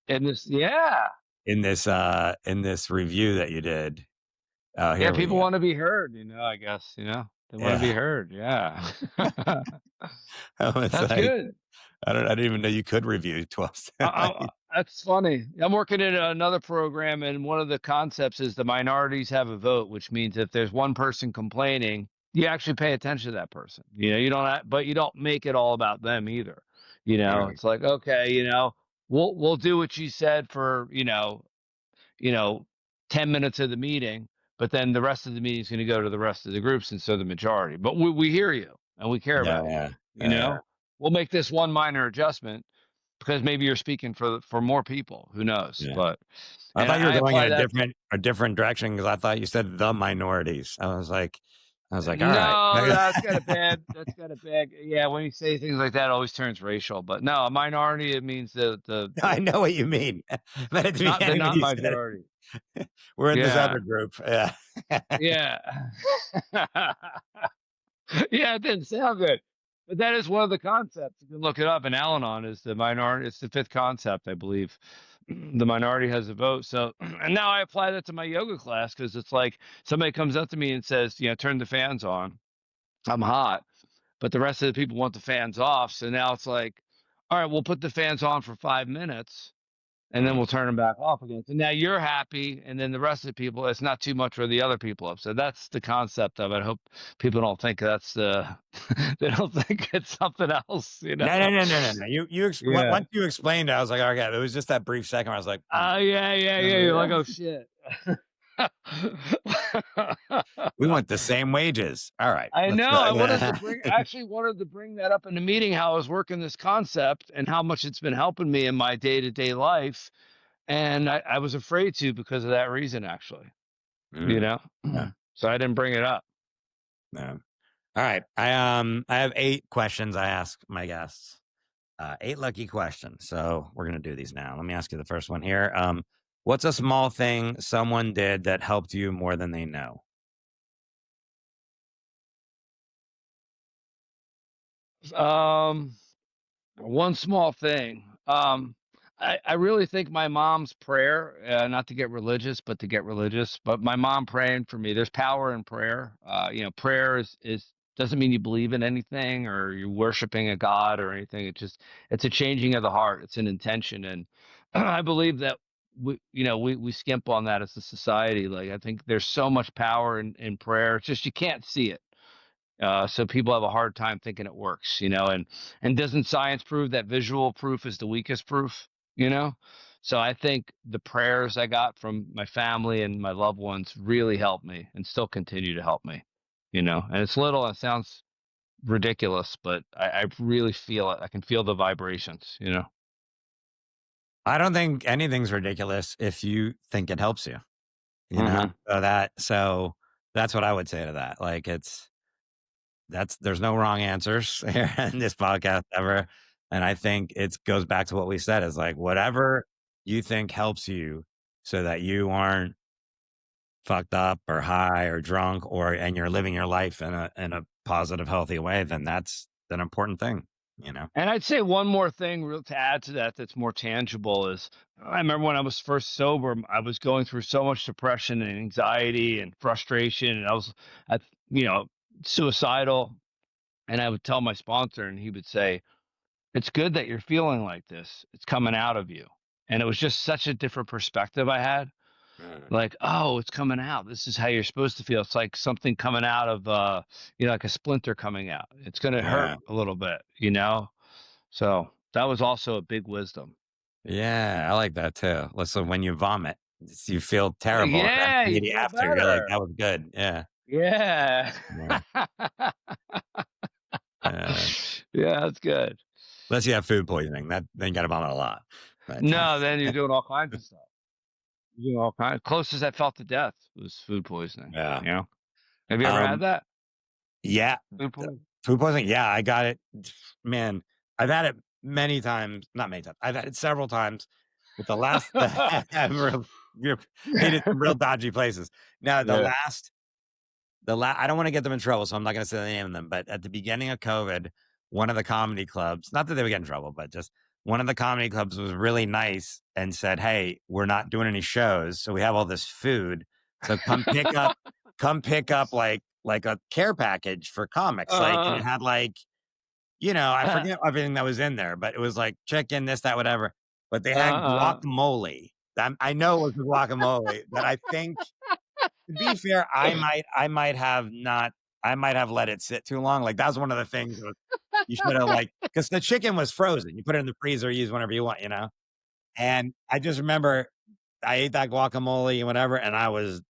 Speaker 2: this, yeah,
Speaker 1: in this review that you did." Oh,
Speaker 2: yeah.
Speaker 1: here we
Speaker 2: People
Speaker 1: go.
Speaker 2: want to be heard. I guess they want to be
Speaker 1: Yeah.
Speaker 2: heard. Yeah,
Speaker 1: I was
Speaker 2: that's
Speaker 1: like,
Speaker 2: good.
Speaker 1: I didn't even know you could review 12
Speaker 2: That's funny. I'm working in another program, and one of the concepts is the minorities have a vote, which means if there's one person complaining, you actually pay attention to that person. You don't, but you don't make it all about them either.
Speaker 1: Right.
Speaker 2: It's like, okay, we'll do what you said for you know 10 minutes of the meeting, but then the rest of the meeting is going to go to the rest of the groups, and so the majority. But we hear you and we care
Speaker 1: Yeah,
Speaker 2: about you.
Speaker 1: yeah,
Speaker 2: You
Speaker 1: yeah.
Speaker 2: know, we'll make this one minor adjustment because maybe you're speaking for more people. Who knows?
Speaker 1: Yeah.
Speaker 2: But
Speaker 1: I
Speaker 2: and
Speaker 1: thought you were
Speaker 2: I
Speaker 1: going in
Speaker 2: apply that.
Speaker 1: a different direction because I thought you said the minorities. I was like, "All right."
Speaker 2: No, that's got a bad. Yeah, when you say things like that, it always turns racial. But no, a minority, it means
Speaker 1: I know what you mean. But at the
Speaker 2: not the
Speaker 1: beginning when
Speaker 2: not
Speaker 1: you said
Speaker 2: majority.
Speaker 1: it, we're in this other
Speaker 2: Yeah,
Speaker 1: group. Yeah.
Speaker 2: yeah. Yeah, it didn't sound good. But that is one of the concepts. You can look it up. In Al-Anon is the minority. It's the fifth concept, I believe. The minority has a vote. So, and now I apply that to my yoga class because it's like somebody comes up to me and says, turn the fans on. I'm hot, but the rest of the people want the fans off. So now it's like, all right, we'll put the fans on for 5 minutes and then
Speaker 1: Mm.
Speaker 2: we'll turn them back off again. So now you're happy, and then the rest of the people, it's not too much for the other people up. So that's the concept of it. I hope people don't think that's the, they don't think it's something else.
Speaker 1: No, no, no, no, no, no.
Speaker 2: Yeah.
Speaker 1: Once you explained it, I was like, "Okay." It was just that brief second where I was like, "Hmm."
Speaker 2: Oh, yeah, yeah, yeah. You're like, oh, shit.
Speaker 1: We want the same wages. All right.
Speaker 2: I
Speaker 1: Let's
Speaker 2: know.
Speaker 1: go.
Speaker 2: I actually wanted to bring that up in the meeting, how I was working this concept and how much it's been helping me in my day to day life. And I was afraid to because of that reason, actually. you
Speaker 1: Mm,
Speaker 2: know?
Speaker 1: yeah,
Speaker 2: So I didn't bring it up.
Speaker 1: no. All right. I have 8 questions I ask my guests. 8 lucky questions. So we're gonna do these now. Let me ask you the first one here. What's a small thing someone did that helped you more than they know?
Speaker 2: Um, One small thing. I really think my mom's prayer, not to get religious, but to get religious, but my mom praying for me, there's power in prayer. Prayer is doesn't mean you believe in anything or you're worshiping a God or anything. It's a changing of the heart. It's an intention. And I believe that we skimp on that as a society. Like, I think there's so much power in prayer. It's just, you can't see it. So people have a hard time thinking it works, and doesn't science prove that visual proof is the weakest proof, you know? So I think the prayers I got from my family and my loved ones really helped me and still continue to help me. And it's little, it sounds ridiculous, but I really feel it. I can feel the vibrations.
Speaker 1: I don't think anything's ridiculous if you think it helps you, you know?
Speaker 2: Hmm.
Speaker 1: So that's what I would say to that. Like, there's no wrong answers here in this podcast ever. And I think it goes back to what we said is like whatever you think helps you so that you aren't fucked up or high or drunk and you're living your life in a positive, healthy way, then that's an important thing, you know?
Speaker 2: And I'd say one more thing to add to that that's more tangible is I remember when I was first sober, I was going through so much depression and anxiety and frustration, and I, you know, suicidal. And I would tell my sponsor, and he would say, "It's good that you're feeling like this. It's coming out of you." And it was just such a different perspective I had.
Speaker 1: Mm.
Speaker 2: Like, oh, it's coming out. This is how you're supposed to feel. It's like something coming out of, like a splinter coming out. It's going to hurt
Speaker 1: Yeah.
Speaker 2: a little bit. So that was also a big wisdom.
Speaker 1: Yeah. I like that too. Listen, when you vomit, you feel terrible. And then
Speaker 2: Yeah, you
Speaker 1: immediately
Speaker 2: feel
Speaker 1: after, you're like,
Speaker 2: better.
Speaker 1: that was good. Yeah.
Speaker 2: Yeah.
Speaker 1: Yeah. Uh,
Speaker 2: Yeah, that's good.
Speaker 1: unless you have food poisoning, then you got to vomit a lot. But
Speaker 2: No, then you're doing all kinds of stuff. You know, all kind closest I felt to death was food poisoning,
Speaker 1: Yeah.
Speaker 2: you know? Have you ever had
Speaker 1: Um,
Speaker 2: that?
Speaker 1: yeah.
Speaker 2: Food poisoning?
Speaker 1: Food poisoning, yeah, I got it. Man, I've had it many times, not many times. I've had it several times, but the last real you've ate at some real dodgy places. Now,
Speaker 2: Yeah.
Speaker 1: I don't wanna get them in trouble, so I'm not gonna say the name of them, but at the beginning of COVID, one of the comedy clubs, not that they would get in trouble, but just one of the comedy clubs was really nice and said, "Hey, we're not doing any shows, so we have all this food, so come pick up, like, a care package for comics," like, and it
Speaker 2: Uh-uh.
Speaker 1: had, like, I forget everything that was in there, but it was like chicken, this, that, whatever, but they had
Speaker 2: Uh-uh.
Speaker 1: guacamole. I know it was the guacamole that I think, to be fair, I might have let it sit too long, like, that was one of the things that you should have, like, because the chicken was frozen, you put it in the freezer, use whenever you want, and I just remember I ate that guacamole and whatever, and I was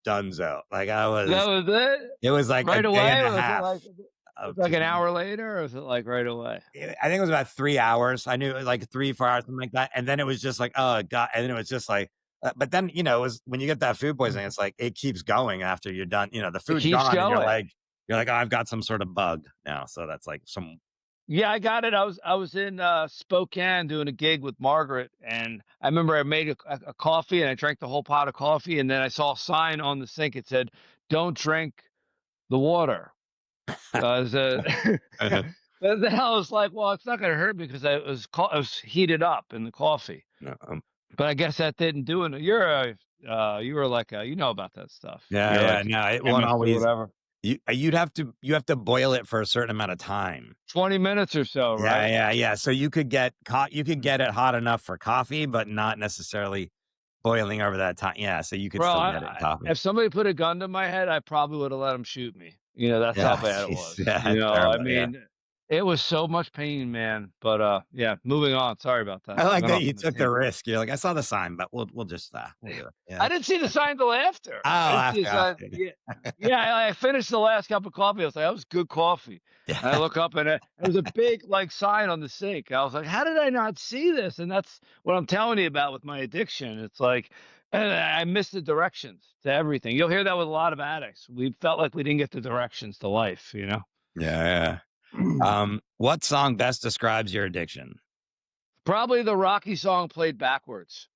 Speaker 1: donezo, like,
Speaker 2: That was it?
Speaker 1: it was like a
Speaker 2: Right
Speaker 1: day and
Speaker 2: away?
Speaker 1: a
Speaker 2: Or was it
Speaker 1: half
Speaker 2: like
Speaker 1: of
Speaker 2: an
Speaker 1: just
Speaker 2: hour later, or was it, like, right away?
Speaker 1: I think it was about 3 hours. I knew it was like 3, 4 hours, something like that, and then it was just like, "Oh god," and then it was just like but then, it was when you get that food poisoning, it's like it keeps going after you're done, the
Speaker 2: It
Speaker 1: food's
Speaker 2: keeps
Speaker 1: gone and
Speaker 2: going.
Speaker 1: you're like, "Oh, I've got some sort of bug now," so that's like some
Speaker 2: Yeah, I got it. I was in, Spokane doing a gig with Margaret, and I remember I made a coffee, and I drank the whole pot of coffee, and then I saw a sign on the sink. It said, "Don't drink the water." Uh, but then I was like, "Well, it's not gonna hurt me because I was heated up in the coffee."
Speaker 1: no,
Speaker 2: But I guess that didn't do it. You were like you know about that stuff.
Speaker 1: yeah,
Speaker 2: You're
Speaker 1: yeah,
Speaker 2: like
Speaker 1: no, it won't
Speaker 2: chemist or
Speaker 1: always
Speaker 2: whatever.
Speaker 1: you have to boil it for a certain amount of time.
Speaker 2: 20 minutes or so,
Speaker 1: Yeah,
Speaker 2: right?
Speaker 1: yeah, yeah, so you could get it hot enough for coffee, but not necessarily boiling over that time. Yeah, so you could
Speaker 2: Bro,
Speaker 1: still get it in coffee.
Speaker 2: if somebody put a gun to my head, I probably would have let them shoot me. You know, that's how
Speaker 1: Yeah,
Speaker 2: bad it
Speaker 1: jeez,
Speaker 2: was.
Speaker 1: yeah,
Speaker 2: You
Speaker 1: that's
Speaker 2: know, I
Speaker 1: terrible, yeah.
Speaker 2: mean, it was so much pain, man. But yeah, moving on. Sorry about
Speaker 1: I
Speaker 2: that.
Speaker 1: like
Speaker 2: Went
Speaker 1: that
Speaker 2: off
Speaker 1: you
Speaker 2: on a
Speaker 1: took the
Speaker 2: tangent.
Speaker 1: risk. You're like, "I saw the sign, but we'll just, we'll do it."
Speaker 2: I
Speaker 1: Yeah.
Speaker 2: didn't see the sign till after.
Speaker 1: Oh,
Speaker 2: I didn't see the
Speaker 1: after,
Speaker 2: sign.
Speaker 1: okay.
Speaker 2: Yeah, yeah. I finished the last cup of coffee. I was like, that was good coffee. And I
Speaker 1: Yeah.
Speaker 2: look up, and it was a big like sign on the sink. I was like, how did I not see this? And that's what I'm telling you about with my addiction. It's like, and I missed the directions to everything. You'll hear that with a lot of addicts. We felt like we didn't get the directions to life. You know.
Speaker 1: Yeah, yeah. What song best describes your addiction?
Speaker 2: Probably the Rocky song played backwards.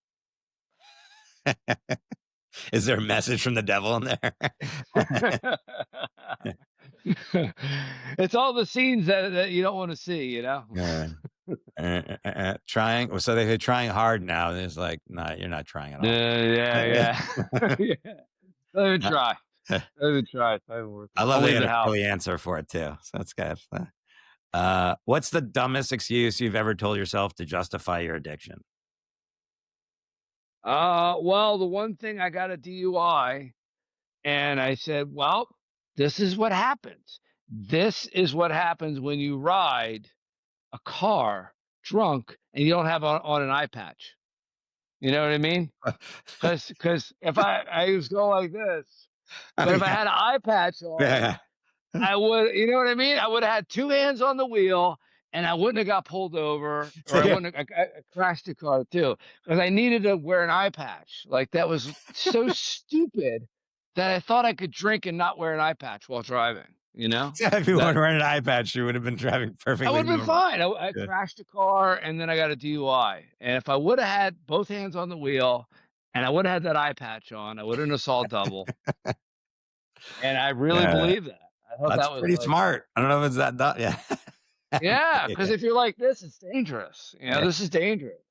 Speaker 1: Is there a message from the devil in there?
Speaker 2: It's all the scenes that you don't want to see, you know?
Speaker 1: Yeah. Trying so they say trying hard now, and it's like, "No, you're not trying at all."
Speaker 2: Yeah, yeah. Yeah. Don't even try. Don't even try. It's not even worth
Speaker 1: I
Speaker 2: it.
Speaker 1: love
Speaker 2: Don't
Speaker 1: they
Speaker 2: leave
Speaker 1: had
Speaker 2: the
Speaker 1: a
Speaker 2: house.
Speaker 1: silly answer for it too, so that's good. What's the dumbest excuse you've ever told yourself to justify your addiction?
Speaker 2: Well, the one thing I got a DUI, and I said, well, this is what happens. This is what happens when you ride a car drunk and you don't have on an eye patch. You know what I mean? Because if I was going like this,
Speaker 1: Oh,
Speaker 2: but if I
Speaker 1: yeah.
Speaker 2: had an eye patch on,
Speaker 1: Yeah.
Speaker 2: I would, you know what I mean? I would have had two hands on the wheel, and I wouldn't have got pulled over,
Speaker 1: So,
Speaker 2: or I
Speaker 1: yeah.
Speaker 2: wouldn't have, I crashed the car too, because I needed to wear an eye patch. Like that was so stupid that I thought I could drink and not wear an eye patch while driving. You know
Speaker 1: So if you
Speaker 2: that
Speaker 1: weren't wearing an eye patch, you would have been driving
Speaker 2: I
Speaker 1: perfectly
Speaker 2: would have been
Speaker 1: normal.
Speaker 2: fine. I
Speaker 1: Yeah.
Speaker 2: crashed a car, and then I got a DUI. And if I would have had both hands on the wheel, and I would have had that eye patch on, I would have assault double. And I really
Speaker 1: Yeah.
Speaker 2: believe that. I thought
Speaker 1: That's
Speaker 2: that was
Speaker 1: pretty
Speaker 2: like,
Speaker 1: smart. I don't know if it's that du yeah.
Speaker 2: yeah, because
Speaker 1: Yeah.
Speaker 2: if you're like this, it's dangerous. You know,
Speaker 1: Yeah.
Speaker 2: this is dangerous.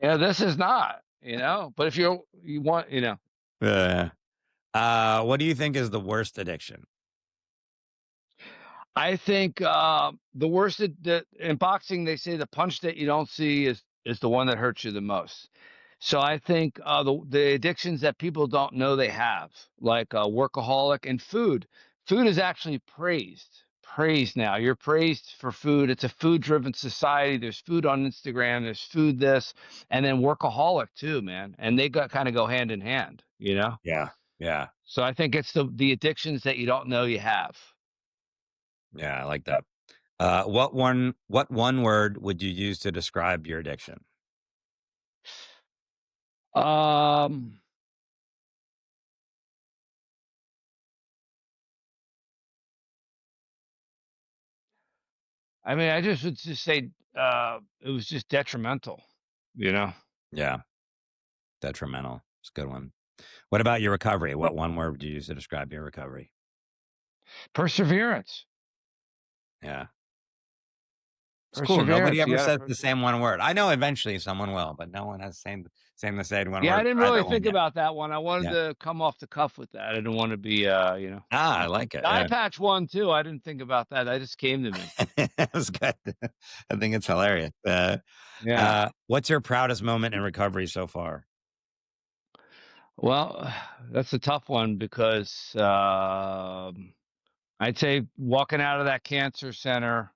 Speaker 2: You know, this is not. You know, but if you want, you know,
Speaker 1: Yeah. What do you think is the worst addiction?
Speaker 2: I think the worst in boxing, they say the punch that you don't see is the one that hurts you the most. So I think the addictions that people don't know they have, like workaholic and food. Food is actually praised. Praised now. You're praised for food. It's a food-driven society. There's food on Instagram. There's food this, and then workaholic too, man. And they got kind of go hand in hand, you know.
Speaker 1: Yeah. Yeah.
Speaker 2: So I think it's the addictions that you don't know you have.
Speaker 1: Yeah, I like that. What one word would you use to describe your addiction?
Speaker 2: Um, I mean, I just would just say it was just detrimental, you know.
Speaker 1: Yeah, detrimental. It's a good one. What about your recovery? What one word would you use to describe your recovery?
Speaker 2: Perseverance.
Speaker 1: Yeah. It's cool. Nobody
Speaker 2: Perseverance. You
Speaker 1: ever
Speaker 2: gotta
Speaker 1: says the
Speaker 2: persevere.
Speaker 1: same one word. I know eventually someone will, but no one has same the same one
Speaker 2: Yeah, I
Speaker 1: word
Speaker 2: didn't
Speaker 1: for
Speaker 2: really
Speaker 1: either one
Speaker 2: think
Speaker 1: yet.
Speaker 2: about that one. I wanted
Speaker 1: Yeah.
Speaker 2: to come off the cuff with that. I didn't want to be,
Speaker 1: Ah, I like it.
Speaker 2: the eye
Speaker 1: Yeah.
Speaker 2: patch one too. I didn't think about that. That just came to me.
Speaker 1: That's good. I think it's hilarious.
Speaker 2: Yeah.
Speaker 1: What's your proudest moment in recovery so far?
Speaker 2: Well, that's a tough one because I'd say walking out of that cancer center,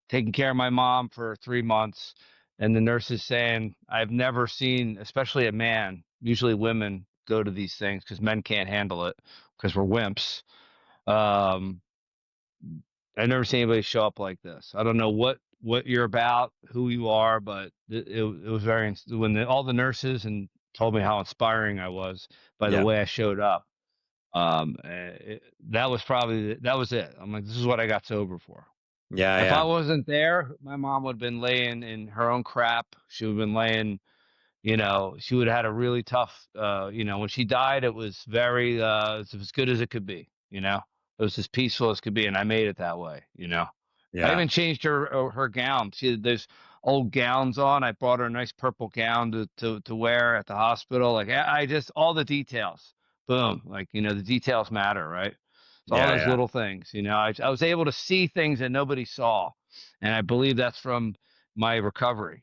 Speaker 2: taking care of my mom for 3 months, and the nurses saying, I've never seen, especially a man, usually women go to these things because men can't handle it because we're wimps. Um, I've never seen anybody show up like this. I don't know what you're about, who you are, but it was very when all the nurses and told me how inspiring I was by the
Speaker 1: Yeah.
Speaker 2: way I showed up. That was probably that was it. I'm like, this is what I got sober for.
Speaker 1: Yeah.
Speaker 2: If
Speaker 1: Yeah.
Speaker 2: I wasn't there, my mom would have been laying in her own crap. She would have been laying, she would have had a really tough, when she died, it was very, it's as good as it could be, it was as peaceful as could be. And I made it that way. I
Speaker 1: Yeah.
Speaker 2: even changed her gown. She had those old gowns on. I brought her a nice purple gown to wear at the hospital. Like I just, all the details, boom, like, the details matter, right? So all
Speaker 1: Yeah.
Speaker 2: those
Speaker 1: Yeah.
Speaker 2: little things, I was able to see things that nobody saw. And I believe that's from my recovery,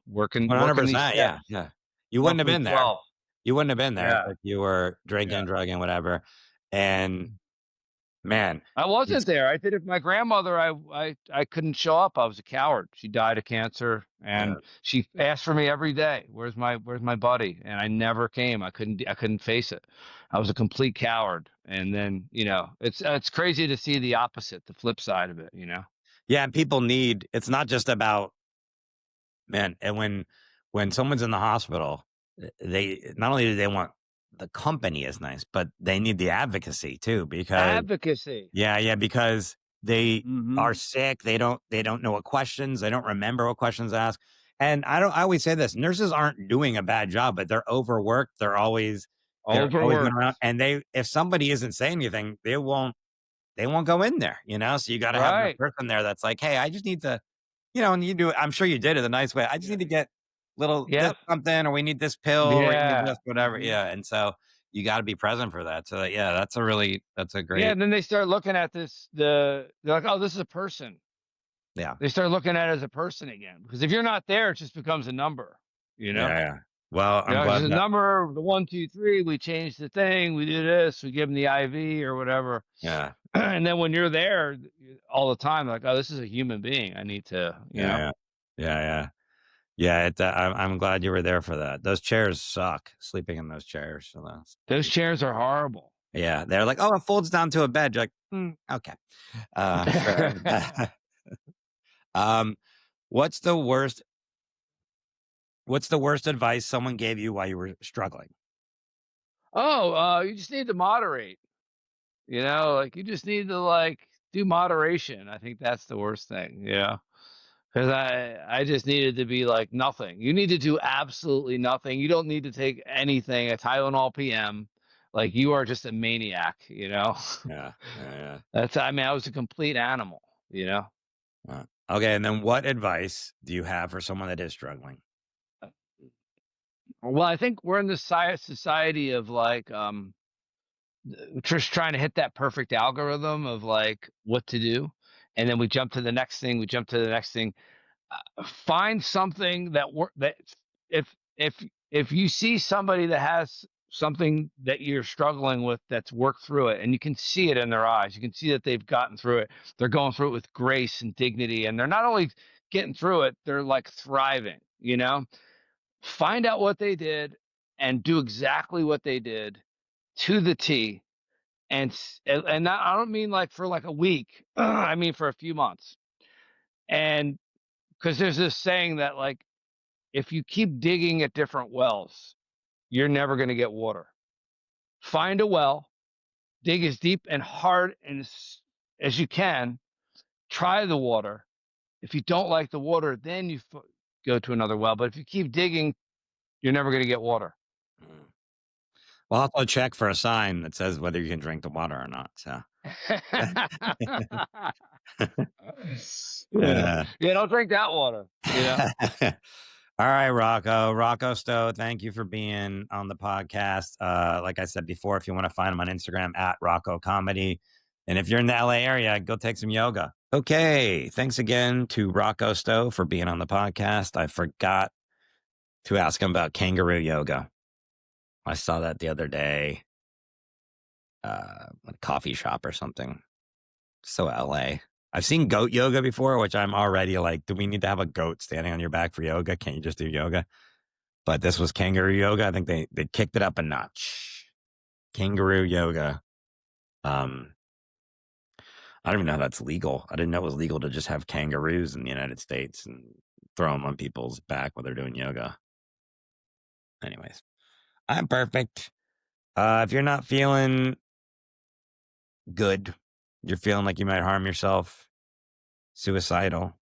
Speaker 2: working these
Speaker 1: 100%. Yeah.
Speaker 2: steps.
Speaker 1: Yeah. You
Speaker 2: One
Speaker 1: wouldn't have
Speaker 2: through
Speaker 1: been there.
Speaker 2: 12.
Speaker 1: You wouldn't have been there
Speaker 2: Yeah.
Speaker 1: if you were
Speaker 2: Yeah.
Speaker 1: drinking, drugging, whatever. And man,
Speaker 2: I
Speaker 1: it's
Speaker 2: wasn't there. I did it. My grandmother, I couldn't show up. I was a coward. She died of cancer,
Speaker 1: yeah.
Speaker 2: and she asked for me every day. Where's my buddy? And I never came. I couldn't face it. I was a complete coward. And then, it's crazy to see the opposite, the flip side of it.
Speaker 1: Yeah, and people need it's not just about man, and when someone's in the hospital, they not only do they want the company is nice, but they need the advocacy too because
Speaker 2: Advocacy.
Speaker 1: yeah, yeah, because they
Speaker 2: Mm-hmm.
Speaker 1: are sick, they don't know what questions, they don't remember what questions to ask. And I always say this, nurses aren't doing a bad job, but they're overworked, they're always going around
Speaker 2: Overworked.
Speaker 1: and they if somebody isn't saying anything, they won't go in there, you know? So you gotta have the
Speaker 2: Right.
Speaker 1: person there that's like, "Hey, I just need to" and you do it I'm sure you did it a nice way. "I just
Speaker 2: Yeah.
Speaker 1: need to get little this
Speaker 2: Yep.
Speaker 1: something, or we need this pill, or we need
Speaker 2: Yeah.
Speaker 1: this, whatever."
Speaker 2: Mm-hmm.
Speaker 1: Yeah, and so you gotta be present for that. So, yeah, that's a
Speaker 2: Yeah.
Speaker 1: great
Speaker 2: And then they start looking at they're like, oh, this is a person.
Speaker 1: yeah.
Speaker 2: They start looking at it as a person again. Because if you're not there, it just becomes a number, you know?
Speaker 1: Yeah, yeah. Well, I'm
Speaker 2: It's
Speaker 1: glad
Speaker 2: a
Speaker 1: that
Speaker 2: number, the 1, 2, 3, we change the thing, we do this, we give them the IV or whatever.
Speaker 1: yeah,
Speaker 2: And then when you're there all the time, like, oh, this is a human being. I need to,
Speaker 1: yeah, yeah. Yeah, yeah. Yeah, I'm glad you were there for that. Those chairs suck, sleeping in those chairs, so that's
Speaker 2: those chairs are horrible.
Speaker 1: yeah, they're like, "Oh, it folds down to a bed." You're like, okay." Sure. Um, what's the worst what's the worst advice someone gave you while you were struggling?
Speaker 2: Oh, you just need to moderate, like you just need to do moderation. I think that's the worst thing, because I just needed to be like nothing. You need to do absolutely nothing. You don't need to take anything, a Tylenol PM. Like you are just a maniac.
Speaker 1: Yeah, yeah,
Speaker 2: I mean, I was a complete animal.
Speaker 1: yeah. Okay, and then what advice do you have for someone that is struggling?
Speaker 2: Well, I think we're in this society of just trying to hit that perfect algorithm of like what to do. And then we jump to the next thing, we jump to the next thing. Find something that if you see somebody that has something that you're struggling with that's worked through it and you can see it in their eyes, you can see that they've gotten through it, they're going through it with grace and dignity, and they're not only getting through it, they're like thriving. Find out what they did and do exactly what they did to the T. And I don't mean like for like a week, I mean for a few months. And because there's this saying that like if you keep digging at different wells, you're never going to get water. Find a well, dig as deep and hard and as you can, try the water. If you don't like the water, then you go to another well. But if you keep digging, you're never going to get water.
Speaker 1: Mm. Well, I'll also check for a sign that says whether you can drink the water or not. So,
Speaker 2: yeah, don't drink that water.
Speaker 1: All right, Rocco Stowe, thank you for being on the podcast. Like I said before, if you want to find him on Instagram at Rocco Comedy, and if you're in the LA area, go take some yoga. Okay, thanks again to Rocco Stowe for being on the podcast. I forgot to ask him about kangaroo yoga. I saw that the other day, a coffee shop or something. So LA. I've seen goat yoga before, which I'm already like, do we need to have a goat standing on your back for yoga? Can't you just do yoga? But this was kangaroo yoga. I think they kicked it up a notch. Kangaroo yoga. I don't even know how that's legal. I didn't know it was legal to just have kangaroos in the United States and throw them on people's back while they're doing yoga. Anyways, I'm perfect. If you're not feeling good, you're feeling like you might harm yourself, suicidal,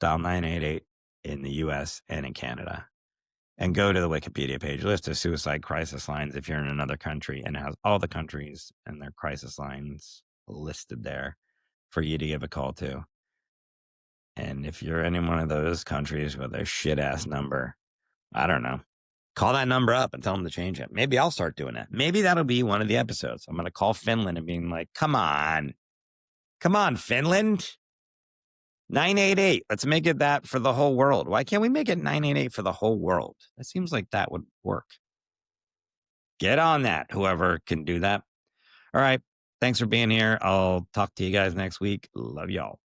Speaker 1: dial 988 in the US and in Canada. And go to the Wikipedia page, list of suicide crisis lines if you're in another country, and it has all the countries and their crisis lines listed there for you to give a call to. And if you're in one of those countries with a shit ass number, I don't know, call that number up and tell them to change it. Maybe I'll start doing that. Maybe that'll be one of the episodes. I'm going to call Finland and being like, come on, Finland. 988. Let's make it that for the whole world. Why can't we make it 988 for the whole world? That seems like that would work. Get on that, whoever can do that. All right. Thanks for being here. I'll talk to you guys next week. Love y'all.